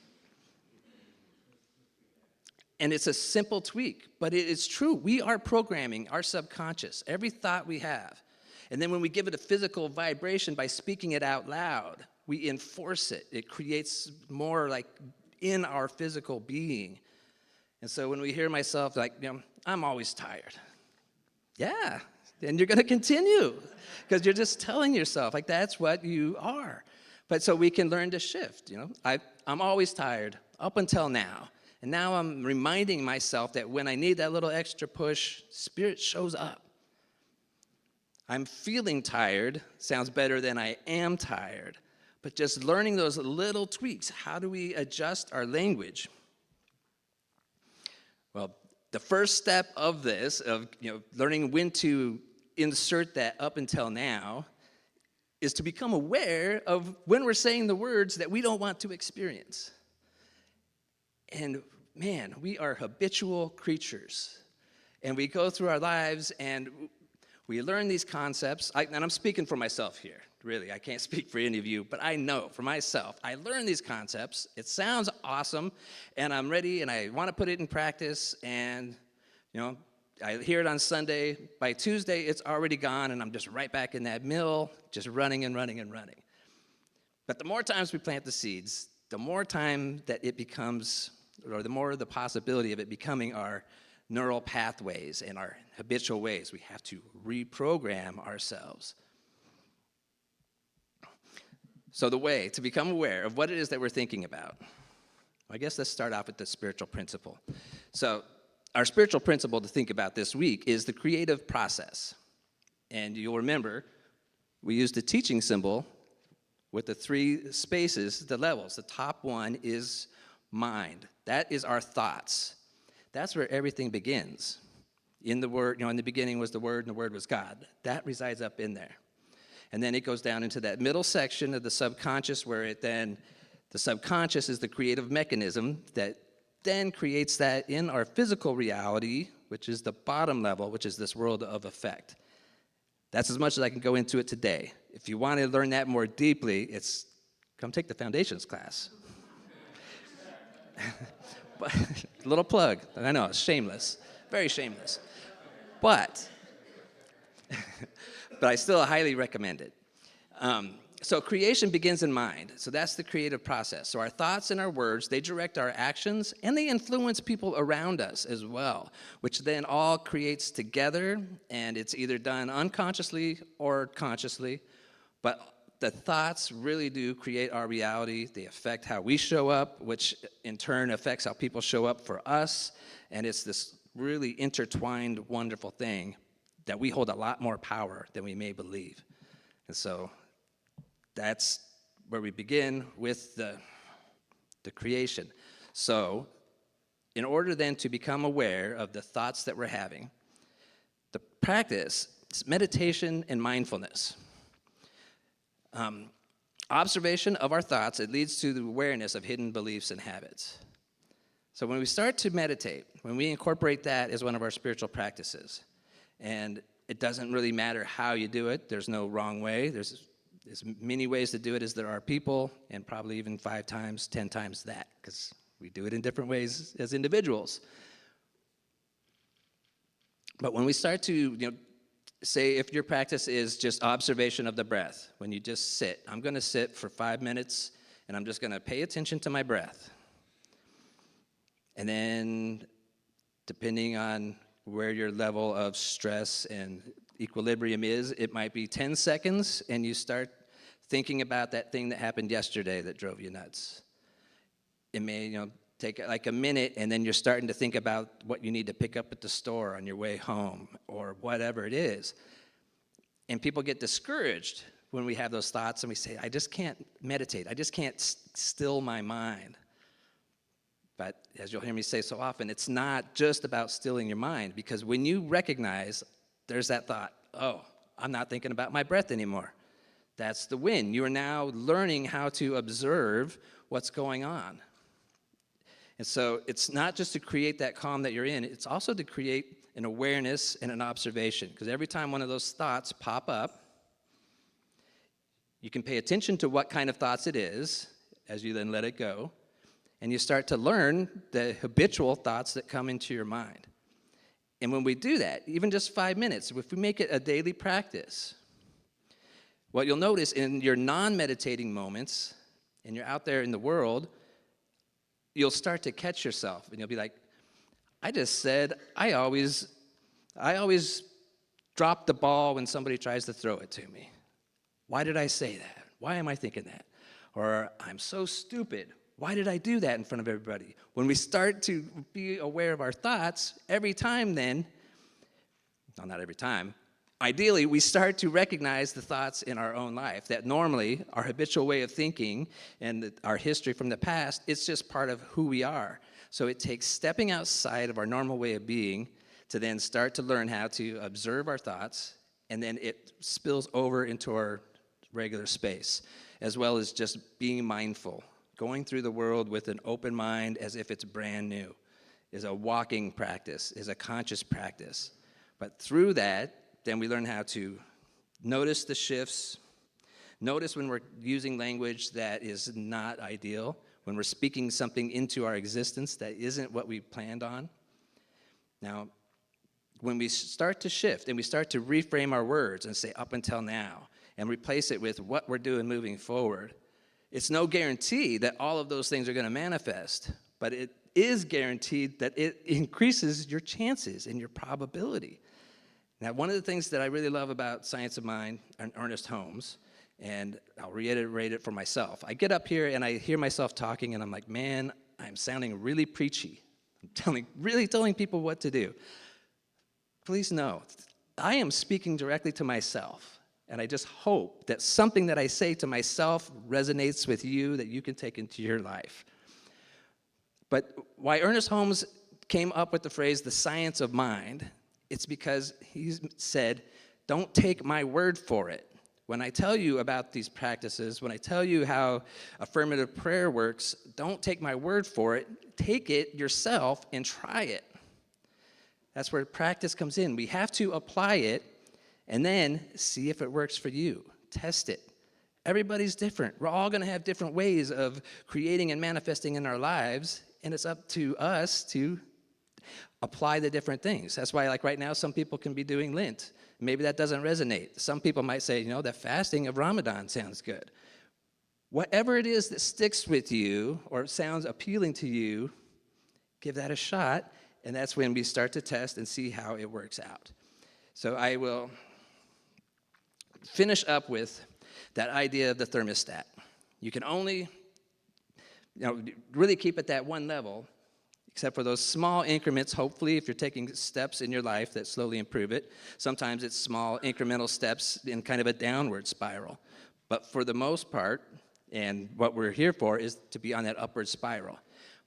And it's a simple tweak, but it is true. We are programming our subconscious, every thought we have. And then when we give it a physical vibration by speaking it out loud, we enforce it. It creates more like in our physical being. And so when we hear myself like, I'm always tired. Yeah, and you're going to continue because you're just telling yourself like that's what you are. But so we can learn to shift, I'm always tired up until now. And now I'm reminding myself that when I need that little extra push, Spirit shows up. I'm feeling tired sounds better than I am tired. But just learning those little tweaks, how do we adjust our language? Well, the first step of this, of learning when to insert that up until now, is to become aware of when we're saying the words that we don't want to experience. And man, we are habitual creatures. And we go through our lives and we learn these concepts. And I'm speaking for myself here, really. I can't speak for any of you, but I know for myself, I learn these concepts. It sounds awesome, and I'm ready, and I want to put it in practice. And, I hear it on Sunday. By Tuesday, it's already gone, and I'm just right back in that mill, just running and running and running. But the more times we plant the seeds, the more time that it becomes, or the more the possibility of it becoming our neural pathways and our habitual ways. We have to reprogram ourselves. So the way to become aware of what it is that we're thinking about. I guess let's start off with the spiritual principle. So our spiritual principle to think about this week is the creative process. And you'll remember, we used the teaching symbol with the 3 spaces, the levels. The top one is mind. That is our thoughts. That's where everything begins. In the Word, in the beginning was the Word, and the Word was God. That resides up in there. And then it goes down into that middle section of the subconscious, where the subconscious is the creative mechanism that then creates that in our physical reality, which is the bottom level, which is this world of effect. That's as much as I can go into it today. If you want to learn that more deeply, come take the foundations class. But, little plug. I know, it's shameless. Very shameless. But I still highly recommend it. So creation begins in mind. So that's the creative process. So our thoughts and our words, they direct our actions, and they influence people around us as well, which then all creates together, and it's either done unconsciously or consciously. But the thoughts really do create our reality. They affect how we show up, which in turn affects how people show up for us. And it's this really intertwined, wonderful thing that we hold a lot more power than we may believe. And so that's where we begin with the creation. So in order then to become aware of the thoughts that we're having, the practice is meditation and mindfulness. Observation of our thoughts, it leads to the awareness of hidden beliefs and habits. So when we start to meditate, when we incorporate that as one of our spiritual practices, and it doesn't really matter how you do it, there's no wrong way, there's as many ways to do it as there are people, and probably even 5 times, 10 times that, because we do it in different ways as individuals. But when we start to, say if your practice is just observation of the breath, when you just sit, I'm going to sit for 5 minutes, and I'm just going to pay attention to my breath. And then, depending on where your level of stress and equilibrium is, it might be 10 seconds, and you start thinking about that thing that happened yesterday that drove you nuts. It may, take like a minute, and then you're starting to think about what you need to pick up at the store on your way home, or whatever it is. And people get discouraged when we have those thoughts, and we say, I just can't meditate. I just can't still my mind. But as you'll hear me say so often, it's not just about stilling your mind, because when you recognize there's that thought, oh, I'm not thinking about my breath anymore. That's the win. You are now learning how to observe what's going on. And so it's not just to create that calm that you're in, it's also to create an awareness and an observation. Because every time one of those thoughts pop up, you can pay attention to what kind of thoughts it is as you then let it go. And you start to learn the habitual thoughts that come into your mind. And when we do that, even just 5 minutes, if we make it a daily practice, what you'll notice in your non-meditating moments, and you're out there in the world, you'll start to catch yourself, and you'll be like, I just said, I always drop the ball when somebody tries to throw it to me. Why did I say that? Why am I thinking that? Or, I'm so stupid. Why did I do that in front of everybody? When we start to be aware of our thoughts, every time then, well, not every time, ideally, we start to recognize the thoughts in our own life that normally our habitual way of thinking and our history from the past, it's just part of who we are. So it takes stepping outside of our normal way of being to then start to learn how to observe our thoughts, and then it spills over into our regular space, as well as just being mindful. Going through the world with an open mind as if it's brand new is a walking practice, is a conscious practice. But through that, then we learn how to notice the shifts, notice when we're using language that is not ideal, when we're speaking something into our existence that isn't what we planned on. Now, when we start to shift and we start to reframe our words and say up until now and replace it with what we're doing moving forward, it's no guarantee that all of those things are going to manifest, but it is guaranteed that it increases your chances and your probability. Now, one of the things that I really love about Science of Mind and Ernest Holmes, and I'll reiterate it for myself, I get up here and I hear myself talking and I'm like, man, I'm sounding really preachy. I'm really telling people what to do. Please know, I am speaking directly to myself. And I just hope that something that I say to myself resonates with you, that you can take into your life. But why Ernest Holmes came up with the phrase, the science of mind, it's because he said, don't take my word for it. When I tell you about these practices, when I tell you how affirmative prayer works, don't take my word for it. Take it yourself and try it. That's where practice comes in. We have to apply it and then see if it works for you. Test it. Everybody's different. We're all going to have different ways of creating and manifesting in our lives, and it's up to us to apply the different things. That's why, like right now, some people can be doing Lent. Maybe that doesn't resonate. Some people might say, that fasting of Ramadan sounds good. Whatever it is that sticks with you or sounds appealing to you, give that a shot, and that's when we start to test and see how it works out. So I will finish up with that idea of the thermostat. You can only really keep it at one level, except for those small increments, hopefully, if you're taking steps in your life that slowly improve it. Sometimes it's small incremental steps in kind of a downward spiral. But for the most part, and what we're here for, is to be on that upward spiral.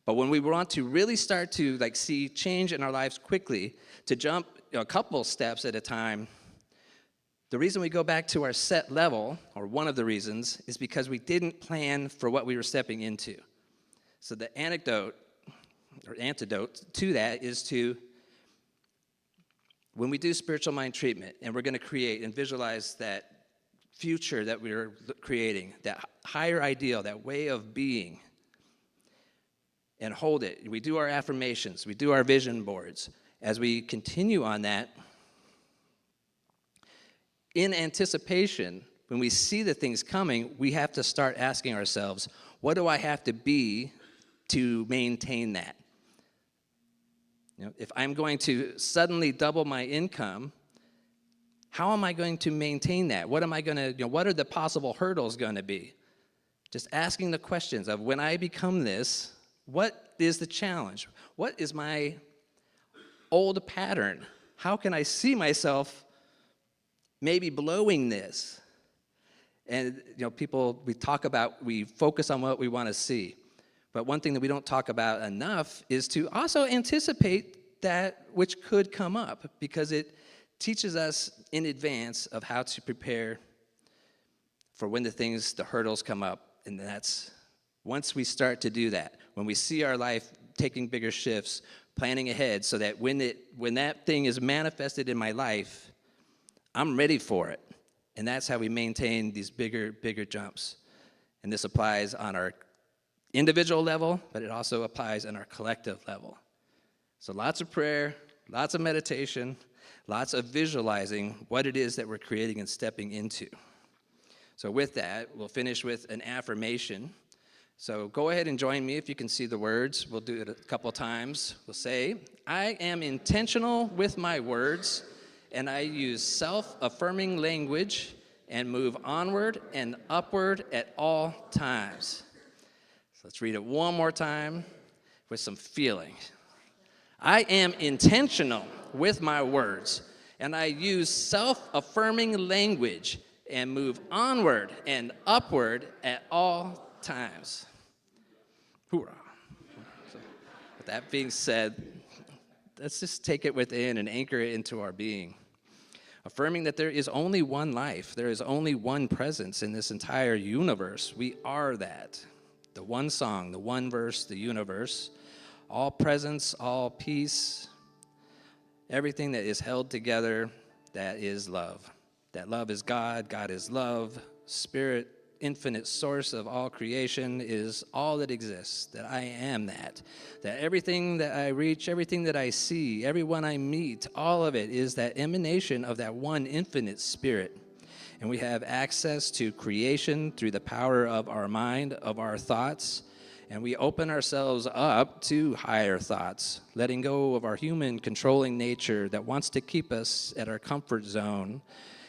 But when we want to really start to see change in our lives quickly, to jump a couple steps at a time, the reason we go back to our set level, or one of the reasons, is because we didn't plan for what we were stepping into. So the antidote to that is to, when we do spiritual mind treatment, and we're going to create and visualize that future that we're creating, that higher ideal, that way of being, and hold it. We do our affirmations, we do our vision boards. As we continue on that, in anticipation, when we see the things coming, we have to start asking ourselves, what do I have to be to maintain that? If I'm going to suddenly double my income, how am I going to maintain that? What am I going to, what are the possible hurdles going to be? Just asking the questions of, when I become this, what is the challenge? What is my old pattern? How can I see myself maybe blowing this? And people, we focus on what we want to see. But one thing that we don't talk about enough is to also anticipate that which could come up, because it teaches us in advance of how to prepare for when the hurdles come up. And that's, once we start to do that, when we see our life taking bigger shifts, planning ahead so that when that thing is manifested in my life, I'm ready for it. And that's how we maintain these bigger jumps. And this applies on our individual level, but it also applies on our collective level. So lots of prayer, lots of meditation, lots of visualizing what it is that we're creating and stepping into. So with that, we'll finish with an affirmation. So go ahead and join me if you can see the words. We'll do it a couple times. We'll say, I am intentional with my words, and I use self-affirming language and move onward and upward at all times. So let's read it one more time with some feeling. I am intentional with my words, and I use self-affirming language and move onward and upward at all times. Hoorah. So, with that being said, let's just take it within and anchor it into our being. Affirming that there is only one life, there is only one presence in this entire universe. We are that. The one song, the one verse, the universe, all presence, all peace, everything that is held together, that is love. That love is God, God is love, Spirit, infinite source of all creation is all that exists, that I am that everything that I reach, everything that I see, everyone I meet, all of it is that emanation of that one infinite Spirit. And we have access to creation through the power of our mind, of our thoughts, and we open ourselves up to higher thoughts, letting go of our human controlling nature that wants to keep us at our comfort zone,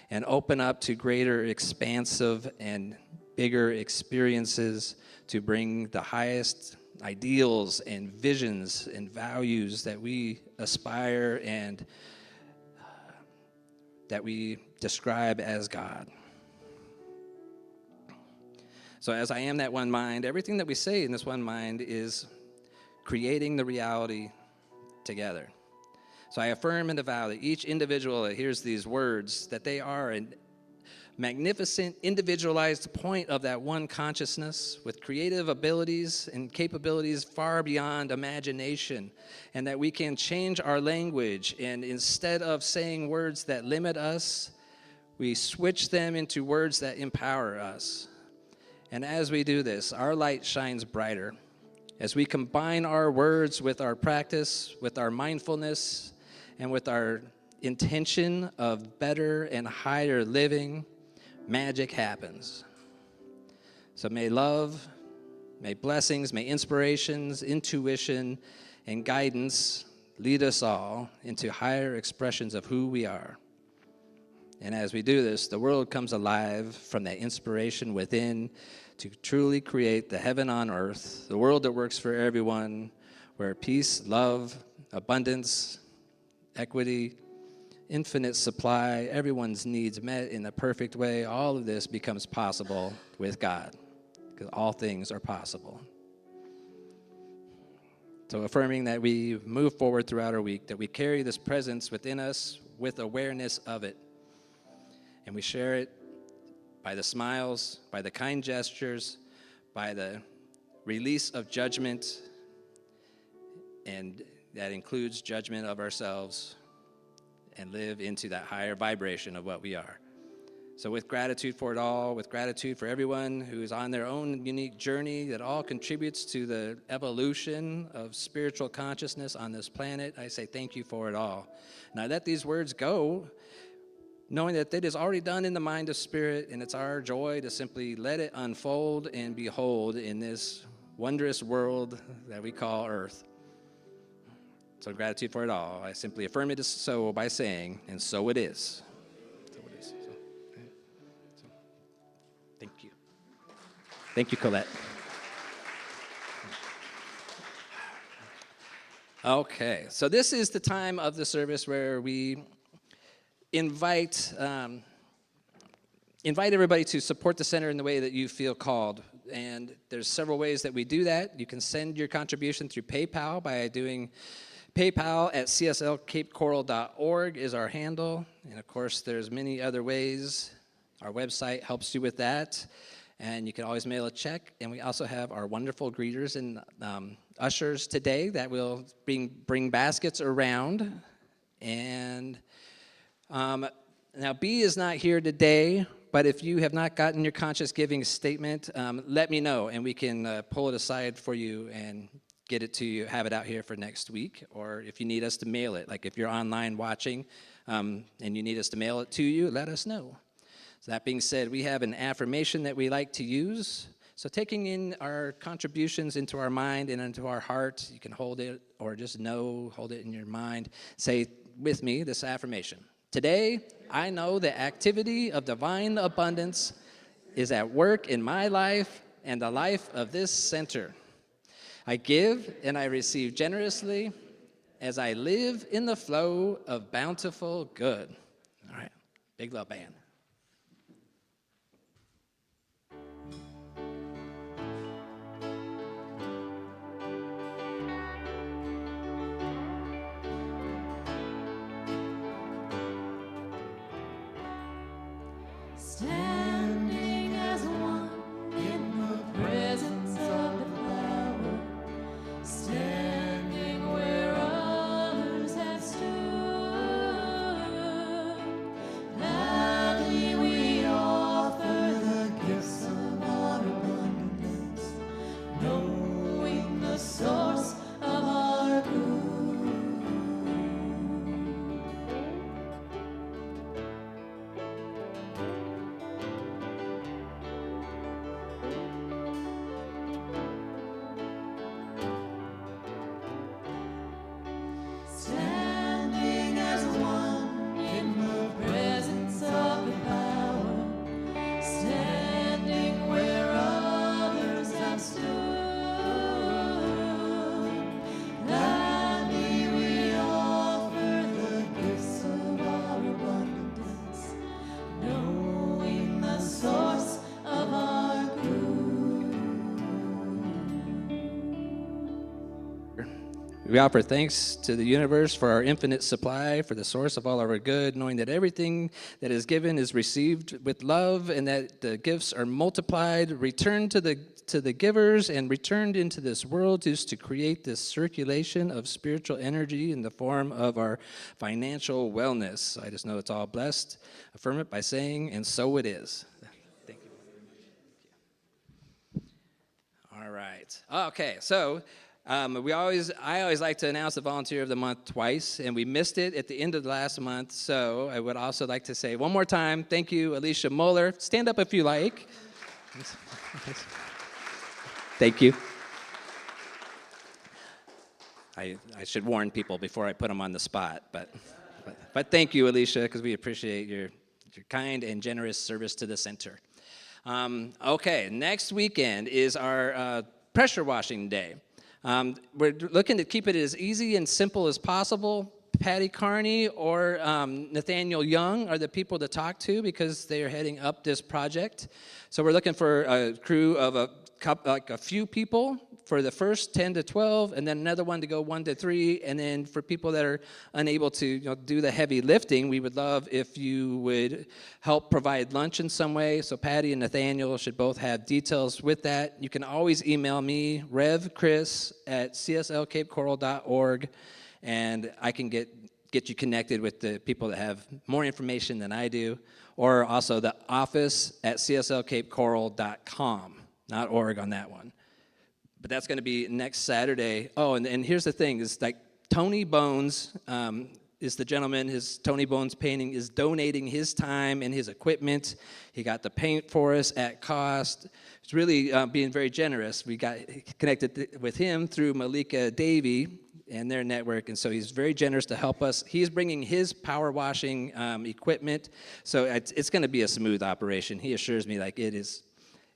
and open up to greater expansive and bigger experiences to bring the highest ideals and visions and values that we aspire and that we describe as God. So as I am that one mind, everything that we say in this one mind is creating the reality together. So I affirm and vow that each individual that hears these words, that they are a magnificent, individualized point of that one consciousness with creative abilities and capabilities far beyond imagination, and that we can change our language, and instead of saying words that limit us, we switch them into words that empower us. And as we do this, our light shines brighter. As we combine our words with our practice, with our mindfulness, and with our intention of better and higher living, magic happens. So may love, may blessings, may inspirations, intuition, and guidance lead us all into higher expressions of who we are. And as we do this, the world comes alive from that inspiration within to truly create the heaven on earth, the world that works for everyone, where peace, love, abundance, equity, infinite supply, everyone's needs met in the perfect way, all of this becomes possible with God, because all things are possible. So affirming that we move forward throughout our week, that we carry this presence within us with awareness of it, and we share it by the smiles, by the kind gestures, by the release of judgment, and that includes judgment of ourselves, and live into that higher vibration of what we are. So with gratitude for it all, with gratitude for everyone who is on their own unique journey that all contributes to the evolution of spiritual consciousness on this planet, I say thank you for it all. And I let these words go, knowing that it is already done in the mind of spirit, and it's our joy to simply let it unfold and behold in this wondrous world that we call Earth. So gratitude for it all. I simply affirm it is so by saying, and so it is. So it is. So, thank you. Thank you, Colette. Okay, so this is the time of the service where we invite everybody to support the center in the way that you feel called. And there's several ways that we do that. You can send your contribution through PayPal by doing PayPal at cslcapecoral.org is our handle. And of course, there's many other ways. Our website helps you with that. And you can always mail a check. And we also have our wonderful greeters and ushers today that will bring baskets around. And now, B is not here today, but if you have not gotten your conscious giving statement, let me know, and we can pull it aside for you and get it to you, have it out here for next week, or if you need us to mail it, like if you're online watching and you need us to mail it to you, let us know. So that being said, we have an affirmation that we like to use. So taking in our contributions into our mind and into our heart, you can hold it or just hold it in your mind. Say with me this affirmation. Today, I know the activity of divine abundance is at work in my life and the life of this center. I give and I receive generously as I live in the flow of bountiful good. All right, big love band. Standing as one in the presence of the power, standing where others have stood, like We offer thanks to the universe for our infinite supply, for the source of all of our good, knowing that everything that is given is received with love, and that the gifts are multiplied, returned to the givers, and returned into this world just to create this circulation of spiritual energy in the form of our financial wellness. So I just know it's all blessed. Affirm it by saying, and so it is. Thank you. All right. Okay, so I always like to announce the Volunteer of the Month twice, and we missed it at the end of the last month. So I would also like to say one more time, thank you, Alicia Moeller. Stand up if you like. Thank you. I should warn people before I put them on the spot, but thank you, Alicia, because we appreciate your kind and generous service to the center. Okay, next weekend is our pressure washing day. We're looking to keep it as easy and simple as possible. Patty Carney or Nathaniel Young are the people to talk to because they are heading up this project. So we're looking for a crew of a few people for the first 10 to 12, and then another one to go 1 to 3, and then for people that are unable to do the heavy lifting, we would love if you would help provide lunch in some way. So Patty and Nathaniel should both have details with that. You can always email me, revchris@cslcapecoral.org, and I can get you connected with the people that have more information than I do, or also the office@cslcapecoral.com, not org on that one. But that's going to be next Saturday. Oh, and here's the thing, is like Tony Bones is the gentleman. His Tony Bones Painting is donating his time and his equipment. He got the paint for us at cost. It's really being very generous. We got connected with him through Malika Davey and their network, and so he's very generous to help us. He's bringing his power washing equipment, so it's going to be a smooth operation. He assures me like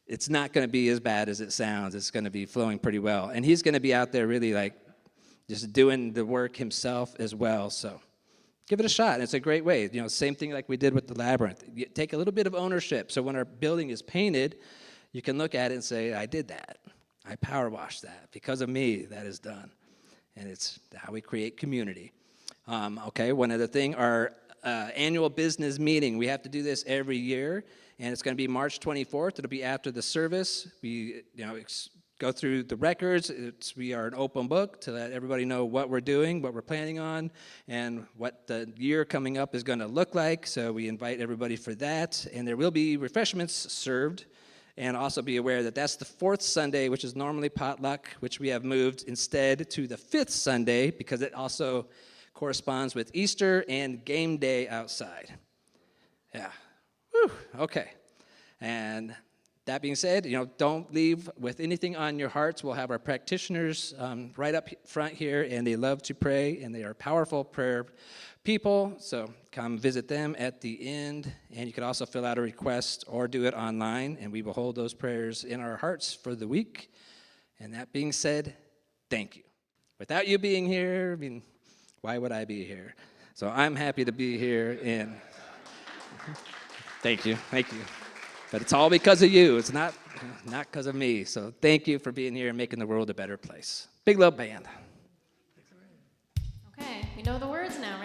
it's not going to be as bad as it sounds. It's going to be flowing pretty well. And he's going to be out there really like just doing the work himself as well. So give it a shot. It's a great way. Same thing like we did with the Labyrinth. You take a little bit of ownership. So when our building is painted, you can look at it and say, I did that. I power washed that. Because of me, that is done. And it's how we create community. Okay, one other thing, our annual business meeting. We have to do this every year. And it's going to be March 24th. It'll be after the service. We go through the records. We are an open book to let everybody know what we're doing, what we're planning on, and what the year coming up is going to look like. So we invite everybody for that. And there will be refreshments served. And also be aware that that's the 4th Sunday, which is normally potluck, which we have moved instead to the 5th Sunday because it also corresponds with Easter and game day outside. Yeah. Whew, okay. And that being said, don't leave with anything on your hearts. We'll have our practitioners right up front here, and they love to pray, and they are powerful prayer people. So come visit them at the end, and you can also fill out a request or do it online, and we will hold those prayers in our hearts for the week. And that being said, thank you. Without you being here, why would I be here? So I'm happy to be here, and thank you. But it's all because of you. It's not because of me. So thank you for being here and making the world a better place. Big Love Band. Okay, we know the words now, right?